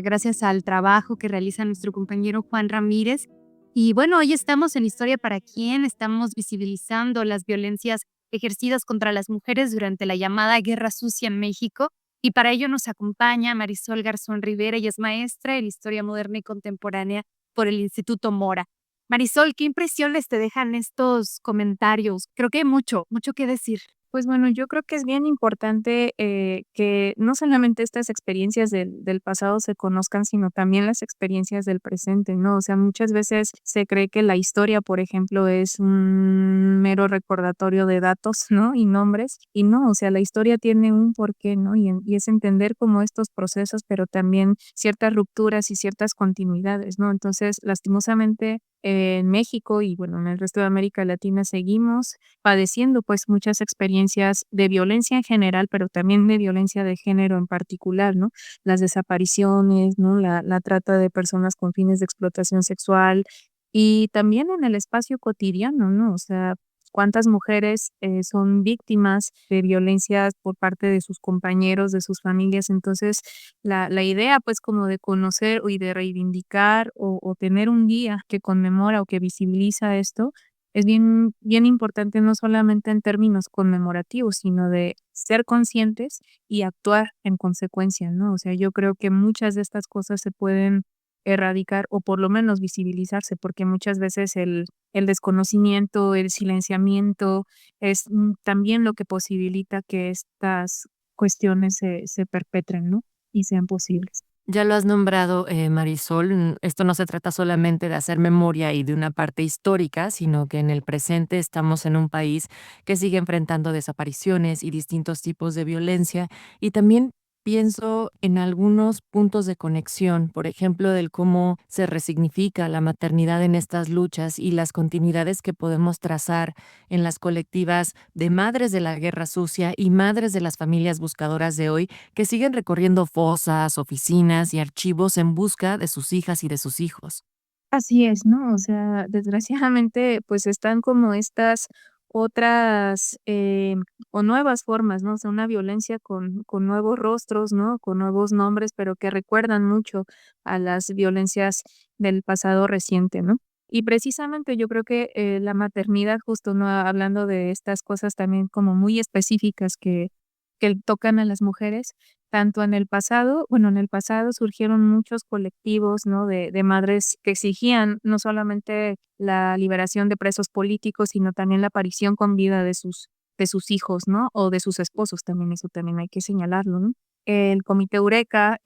Speaker 8: Gracias al trabajo que realiza nuestro compañero Juan Ramírez. Y bueno, hoy estamos en Historia para Quién, estamos visibilizando las violencias ejercidas contra las mujeres durante la llamada Guerra Sucia en México. Y para ello nos acompaña Marisol Garzón Rivera, ella es maestra en Historia Moderna y Contemporánea por el Instituto Mora. Marisol, ¿qué impresiones te dejan estos comentarios? Creo que hay mucho que decir.
Speaker 3: Pues bueno, yo creo que es bien importante que no solamente estas experiencias del pasado se conozcan, sino también las experiencias del presente, ¿no? O sea, muchas veces se cree que la historia, por ejemplo, es un mero recordatorio de datos, ¿no? Y nombres, y no, o sea, la historia tiene un porqué, ¿no? Y es entender como estos procesos, pero también ciertas rupturas y ciertas continuidades, ¿no? Entonces, lastimosamente, en México y bueno, en el resto de América Latina seguimos padeciendo pues muchas experiencias de violencia en general, pero también de violencia de género en particular, ¿no? Las desapariciones, ¿no? La trata de personas con fines de explotación sexual y también en el espacio cotidiano, ¿no? O sea, cuántas mujeres son víctimas de violencia por parte de sus compañeros, de sus familias. Entonces, la idea pues como de conocer y de reivindicar o tener un día que conmemora o que visibiliza esto, es bien, bien importante no solamente en términos conmemorativos, sino de ser conscientes y actuar en consecuencia, ¿no? O sea, yo creo que muchas de estas cosas se pueden erradicar o por lo menos visibilizarse, porque muchas veces el desconocimiento, el silenciamiento es también lo que posibilita que estas cuestiones se perpetren, ¿no? y sean posibles.
Speaker 7: Ya lo has nombrado, Marisol. Esto no se trata solamente de hacer memoria y de una parte histórica, sino que en el presente estamos en un país que sigue enfrentando desapariciones y distintos tipos de violencia. Y también pienso en algunos puntos de conexión, por ejemplo, del cómo se resignifica la maternidad en estas luchas y las continuidades que podemos trazar en las colectivas de madres de la guerra sucia y madres de las familias buscadoras de hoy, que siguen recorriendo fosas, oficinas y archivos en busca de sus hijas y de sus hijos.
Speaker 3: Así es, ¿no? O sea, desgraciadamente, pues están como estas otras o nuevas formas, ¿no? O sea, una violencia con nuevos rostros, ¿no? Con nuevos nombres, pero que recuerdan mucho a las violencias del pasado reciente, ¿no? Y precisamente yo creo que la maternidad, justo, ¿no? Hablando de estas cosas también como muy específicas que tocan a las mujeres, tanto en el pasado, bueno, en el pasado surgieron muchos colectivos, ¿no? De madres que exigían no solamente la liberación de presos políticos, sino también la aparición con vida de sus hijos, ¿no? O de sus esposos también, eso también hay que señalarlo, ¿no? El Comité Eureka,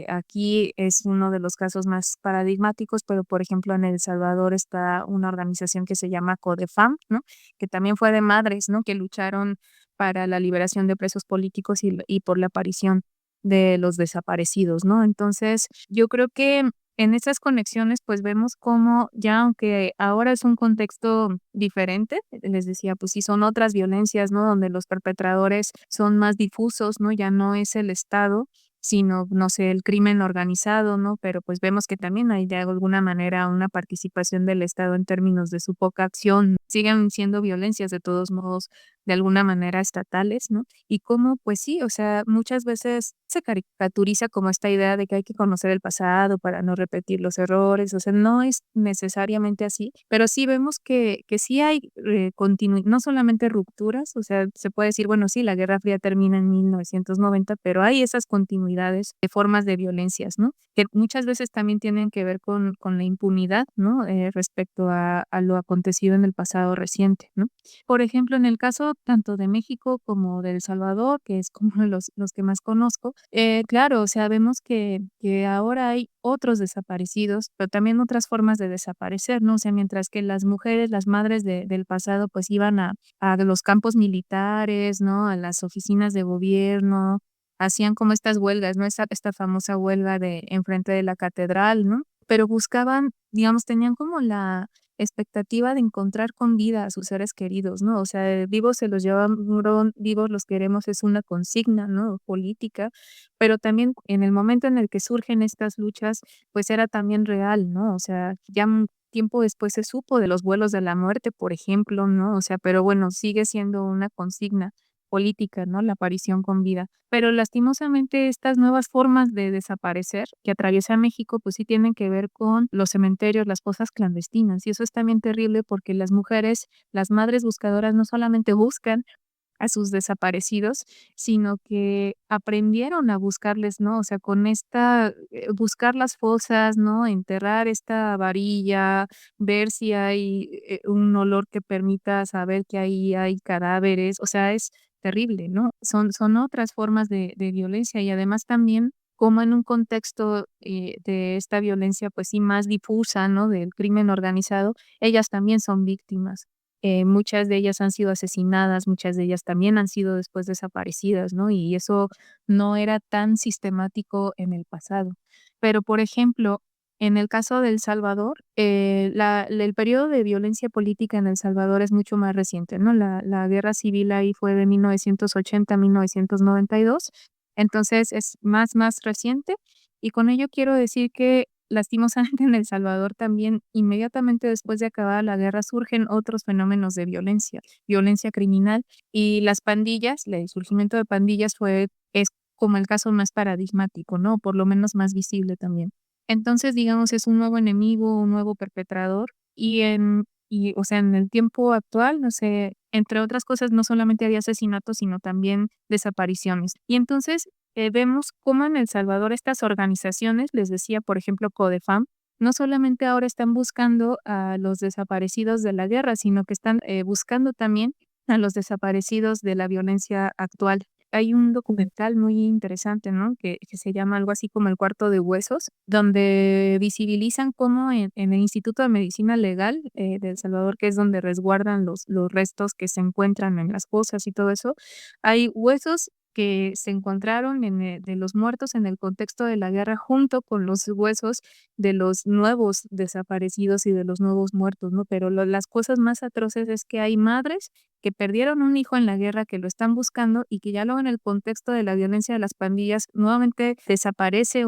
Speaker 3: aquí es uno de los casos más paradigmáticos, pero por ejemplo en El Salvador está una organización que se llama CODEFAM, ¿no? Que también fue de madres, ¿no? Que lucharon para la liberación de presos políticos y por la aparición de los desaparecidos, ¿no? Entonces, yo creo que en esas conexiones, pues vemos cómo ya aunque ahora es un contexto diferente, les decía, pues sí son otras violencias, ¿no? Donde los perpetradores son más difusos, ¿no? Ya no es el Estado, sino, no sé, el crimen organizado, ¿no? Pero pues vemos que también hay de alguna manera una participación del Estado en términos de su poca acción. Siguen siendo violencias de todos modos, de alguna manera estatales, ¿no? Y cómo, pues sí, o sea, muchas veces se caricaturiza como esta idea de que hay que conocer el pasado para no repetir los errores, o sea, no es necesariamente así, pero sí vemos que sí hay no solamente rupturas, o sea, se puede decir, bueno, sí, la Guerra Fría termina en 1990, pero hay esas continuidades de formas de violencias, ¿no? Que muchas veces también tienen que ver con la impunidad, ¿no? Respecto a lo acontecido en el pasado reciente, ¿no? Por ejemplo, en el caso tanto de México como de El Salvador, que es como los que más conozco, claro, o sea, vemos que ahora hay otros desaparecidos, pero también otras formas de desaparecer, ¿no? O sea, mientras que las mujeres, las madres del pasado, pues iban a los campos militares, ¿no? A las oficinas de gobierno, hacían como estas huelgas, ¿no? Esta famosa huelga de enfrente de la catedral, ¿no? Pero buscaban, digamos, tenían como la expectativa de encontrar con vida a sus seres queridos, ¿no? O sea, vivos se los llevaron, vivos los queremos es una consigna, ¿no? Política, pero también en el momento en el que surgen estas luchas, pues era también real, ¿no? O sea, ya un tiempo después se supo de los vuelos de la muerte, por ejemplo, ¿no? O sea, pero bueno, sigue siendo una consigna política, ¿no? La aparición con vida. Pero lastimosamente estas nuevas formas de desaparecer que atraviesa México, pues sí tienen que ver con los cementerios, las fosas clandestinas. Y eso es también terrible porque las mujeres, las madres buscadoras no solamente buscan a sus desaparecidos, sino que aprendieron a buscarles, ¿no? O sea, con esta, buscar las fosas, ¿no? Enterrar esta varilla, ver si hay un olor que permita saber que ahí hay cadáveres, o sea, es terrible, ¿no? Son otras formas de violencia y además también como en un contexto de esta violencia, pues sí, más difusa, ¿no? Del crimen organizado, ellas también son víctimas. Muchas de ellas han sido asesinadas, muchas de ellas también han sido después desaparecidas, ¿no? Y eso no era tan sistemático en el pasado. Pero, por ejemplo, en el caso de El Salvador, el periodo de violencia política en El Salvador es mucho más reciente, ¿no? La guerra civil ahí fue de 1980 a 1992, entonces es más reciente. Y con ello quiero decir que lastimosamente en El Salvador también, inmediatamente después de acabar la guerra, surgen otros fenómenos de violencia, violencia criminal y las pandillas, el surgimiento de pandillas es como el caso más paradigmático, ¿no? Por lo menos más visible también. Entonces, digamos, es un nuevo enemigo, un nuevo perpetrador o sea, en el tiempo actual, no sé, entre otras cosas, no solamente había asesinatos, sino también desapariciones. Y entonces vemos cómo en El Salvador estas organizaciones, les decía, por ejemplo, CODEFAM, no solamente ahora están buscando a los desaparecidos de la guerra, sino que están buscando también a los desaparecidos de la violencia actual. Hay un documental muy interesante, ¿no? Que se llama algo así como El cuarto de huesos, donde visibilizan cómo en el Instituto de Medicina Legal de El Salvador, que es donde resguardan los restos que se encuentran en las fosas y todo eso, hay huesos que se encontraron de los muertos en el contexto de la guerra junto con los huesos de los nuevos desaparecidos y de los nuevos muertos, ¿no? Pero las cosas más atroces es que hay madres que perdieron un hijo en la guerra, que lo están buscando y que ya luego en el contexto de la violencia de las pandillas nuevamente desaparece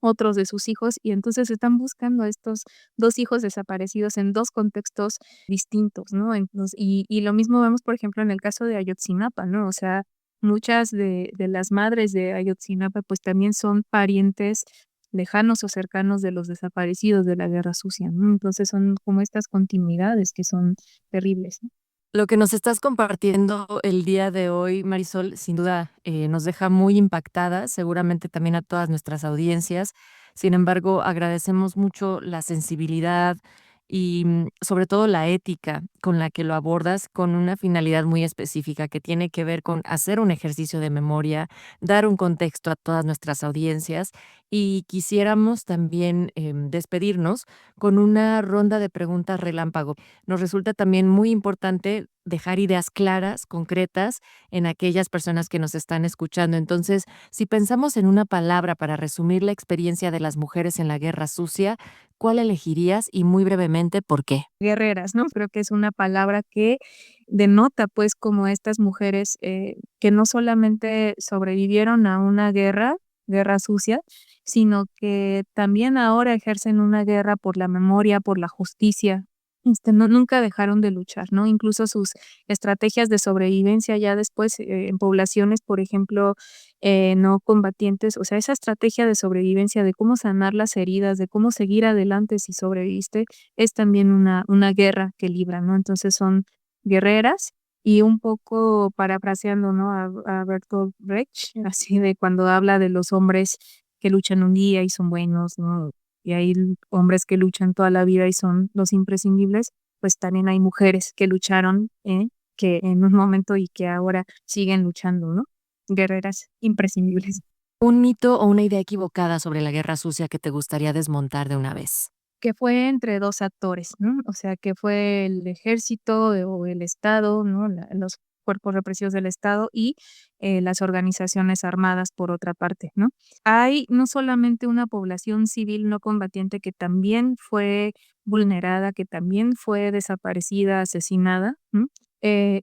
Speaker 3: otros de sus hijos y entonces están buscando a estos dos hijos desaparecidos en dos contextos distintos, ¿no? Entonces, y lo mismo vemos, por ejemplo, en el caso de Ayotzinapa, ¿no? O sea, muchas de las madres de Ayotzinapa pues también son parientes lejanos o cercanos de los desaparecidos de la Guerra Sucia, ¿no? Entonces son como estas continuidades que son terribles, ¿no?
Speaker 7: Lo que nos estás compartiendo el día de hoy, Marisol, sin duda nos deja muy impactadas, seguramente también a todas nuestras audiencias. Sin embargo, agradecemos mucho la sensibilidad y sobre todo la ética con la que lo abordas con una finalidad muy específica que tiene que ver con hacer un ejercicio de memoria, dar un contexto a todas nuestras audiencias y quisiéramos también despedirnos con una ronda de preguntas relámpago. Nos resulta también muy importante dejar ideas claras, concretas en aquellas personas que nos están escuchando. Entonces, si pensamos en una palabra para resumir la experiencia de las mujeres en la Guerra Sucia, ¿cuál elegirías y muy brevemente por qué?
Speaker 3: Guerreras, ¿no? Creo que es una palabra que denota pues como estas mujeres que no solamente sobrevivieron a una guerra sucia, sino que también ahora ejercen una guerra por la memoria, por la justicia. Nunca dejaron de luchar, ¿no? Incluso sus estrategias de sobrevivencia ya después en poblaciones, por ejemplo, no combatientes, o sea, esa estrategia de sobrevivencia, de cómo sanar las heridas, de cómo seguir adelante si sobreviviste, es también una guerra que libran, ¿no? Entonces son guerreras y un poco parafraseando, ¿no? A Bertolt Brecht, así de cuando habla de los hombres que luchan un día y son buenos, ¿no? Y hay hombres que luchan toda la vida y son los imprescindibles, pues también hay mujeres que lucharon, que en un momento y que ahora siguen luchando, ¿no? Guerreras imprescindibles.
Speaker 7: ¿Un mito o una idea equivocada sobre la Guerra Sucia que te gustaría desmontar de una vez?
Speaker 3: Que fue entre dos actores, ¿no? O sea, que fue el ejército o el Estado, ¿no? Los cuerpos represivos del Estado y las organizaciones armadas por otra parte, ¿no? Hay no solamente una población civil no combatiente que también fue vulnerada, que también fue desaparecida, asesinada, ¿no?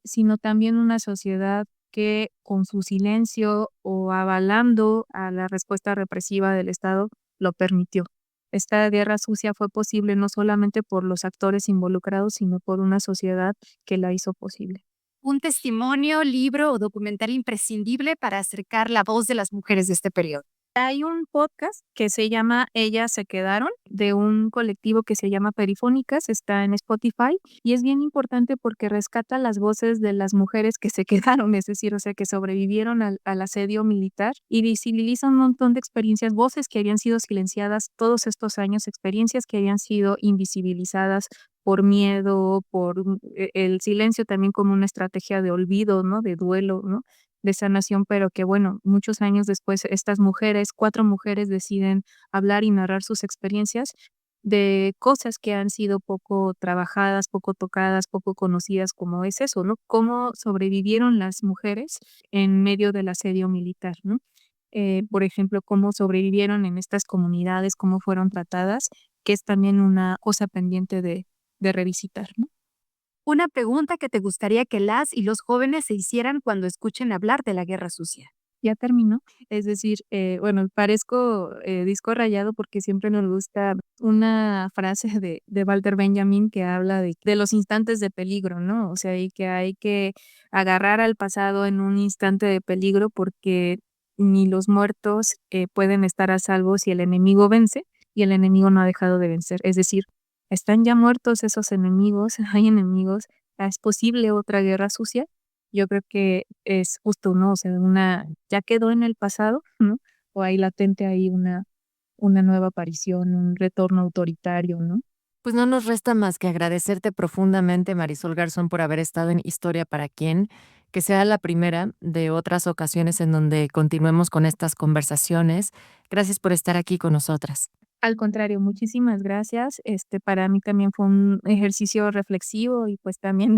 Speaker 3: Sino también una sociedad que con su silencio o avalando a la respuesta represiva del Estado lo permitió. Esta guerra sucia fue posible no solamente por los actores involucrados, sino por una sociedad que la hizo posible.
Speaker 8: Un testimonio, libro o documental imprescindible para acercar la voz de las mujeres de este periodo.
Speaker 3: Hay un podcast que se llama Ellas se quedaron, de un colectivo que se llama Perifónicas, está en Spotify y es bien importante porque rescata las voces de las mujeres que se quedaron, es decir, o sea, que sobrevivieron al asedio militar y visibiliza un montón de experiencias, voces que habían sido silenciadas todos estos años, experiencias que habían sido invisibilizadas por miedo, por el silencio también como una estrategia de olvido, ¿no? De duelo, ¿no? De sanación, pero que bueno, muchos años después estas mujeres, 4 mujeres deciden hablar y narrar sus experiencias de cosas que han sido poco trabajadas, poco tocadas, poco conocidas, como es eso, ¿no? Cómo sobrevivieron las mujeres en medio del asedio militar, ¿no? Por ejemplo, cómo sobrevivieron en estas comunidades, cómo fueron tratadas, que es también una cosa pendiente de revisitar, ¿no?
Speaker 8: Una pregunta que te gustaría que las y los jóvenes se hicieran cuando escuchen hablar de la Guerra Sucia.
Speaker 3: Ya terminó, es decir, bueno, parezco disco rayado porque siempre nos gusta una frase de Walter Benjamin que habla de los instantes de peligro, ¿no? O sea, y que hay que agarrar al pasado en un instante de peligro porque ni los muertos pueden estar a salvo si el enemigo vence y el enemigo no ha dejado de vencer. Es decir, están ya muertos esos enemigos, hay enemigos, es posible otra guerra sucia. Yo creo que es justo, ¿no? O sea, ya quedó en el pasado, ¿no? O hay latente ahí una nueva aparición, un retorno autoritario, ¿no?
Speaker 7: Pues no nos resta más que agradecerte profundamente, Marisol Garzón, por haber estado en Historia para Quién. que sea la primera de otras ocasiones en donde continuemos con estas conversaciones. Gracias por estar aquí con nosotras.
Speaker 3: Al contrario, muchísimas gracias. Para mí también fue un ejercicio reflexivo y pues también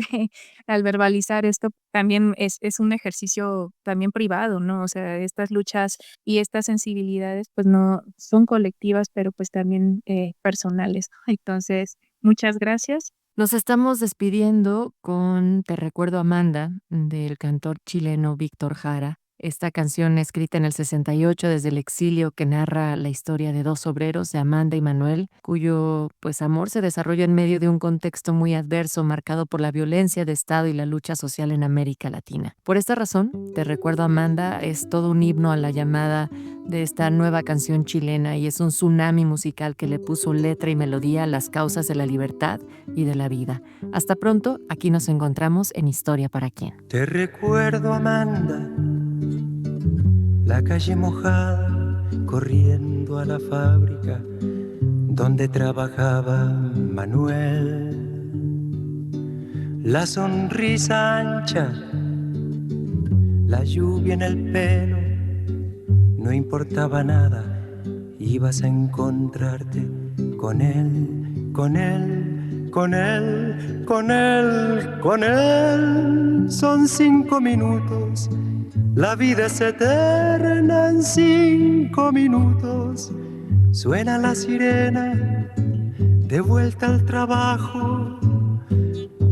Speaker 3: al verbalizar esto también es un ejercicio también privado, ¿no? O sea, estas luchas y estas sensibilidades pues no son colectivas, pero pues también personales, ¿no? Entonces, muchas gracias.
Speaker 7: Nos estamos despidiendo con Te recuerdo Amanda, del cantor chileno Víctor Jara. Esta canción escrita en el 68 desde el exilio que narra la historia de dos obreros, de Amanda y Manuel, cuyo pues amor se desarrolla en medio de un contexto muy adverso marcado por la violencia de Estado y la lucha social en América Latina. Por esta razón, Te recuerdo Amanda es todo un himno a la llamada de esta nueva canción chilena y es un tsunami musical que le puso letra y melodía a las causas de la libertad y de la vida. Hasta pronto, aquí nos encontramos en Historia para Quién.
Speaker 17: Te recuerdo, Amanda, la calle mojada, corriendo a la fábrica donde trabajaba Manuel. La sonrisa ancha, la lluvia en el pelo, no importaba nada, ibas a encontrarte con él, con él, con él, con él, con él. Son 5 minutos. La vida es eterna en 5 minutos. Suena la sirena de vuelta al trabajo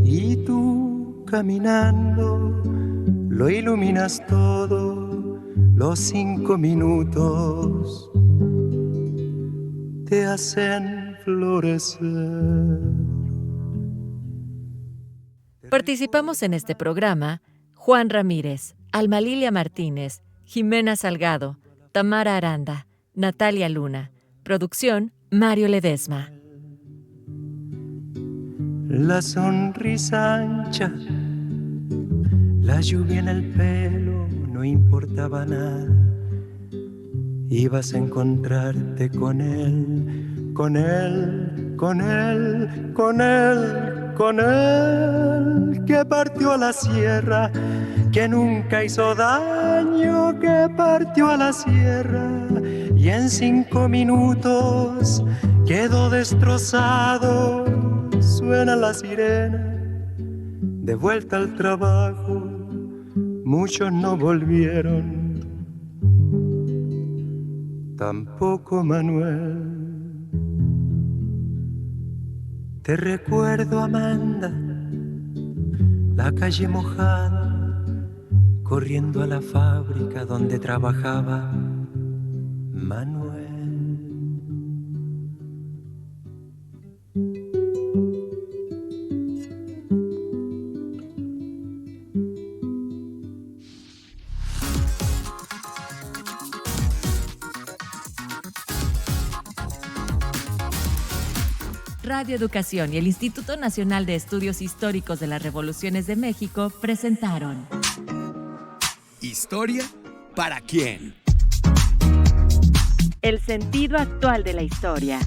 Speaker 17: y tú caminando lo iluminas todo. Los 5 minutos te hacen florecer.
Speaker 7: Participamos en este programa Juan Ramírez, Alma Lilia Martínez, Jimena Salgado, Tamara Aranda, Natalia Luna. Producción, Mario Ledesma.
Speaker 17: La sonrisa ancha, la lluvia en el pelo, no importaba nada. Ibas a encontrarte con él, con él, con él, con él, con él, que partió a la sierra, que nunca hizo daño, que partió a la sierra y en 5 minutos quedó destrozado. Suena la sirena de vuelta al trabajo, muchos no volvieron, tampoco Manuel. Te recuerdo, Amanda, la calle mojada, corriendo a la fábrica donde trabajaba Manuel.
Speaker 7: Radio Educación y el Instituto Nacional de Estudios Históricos de las Revoluciones de México presentaron
Speaker 1: Historia para quién.
Speaker 18: El sentido actual de la historia.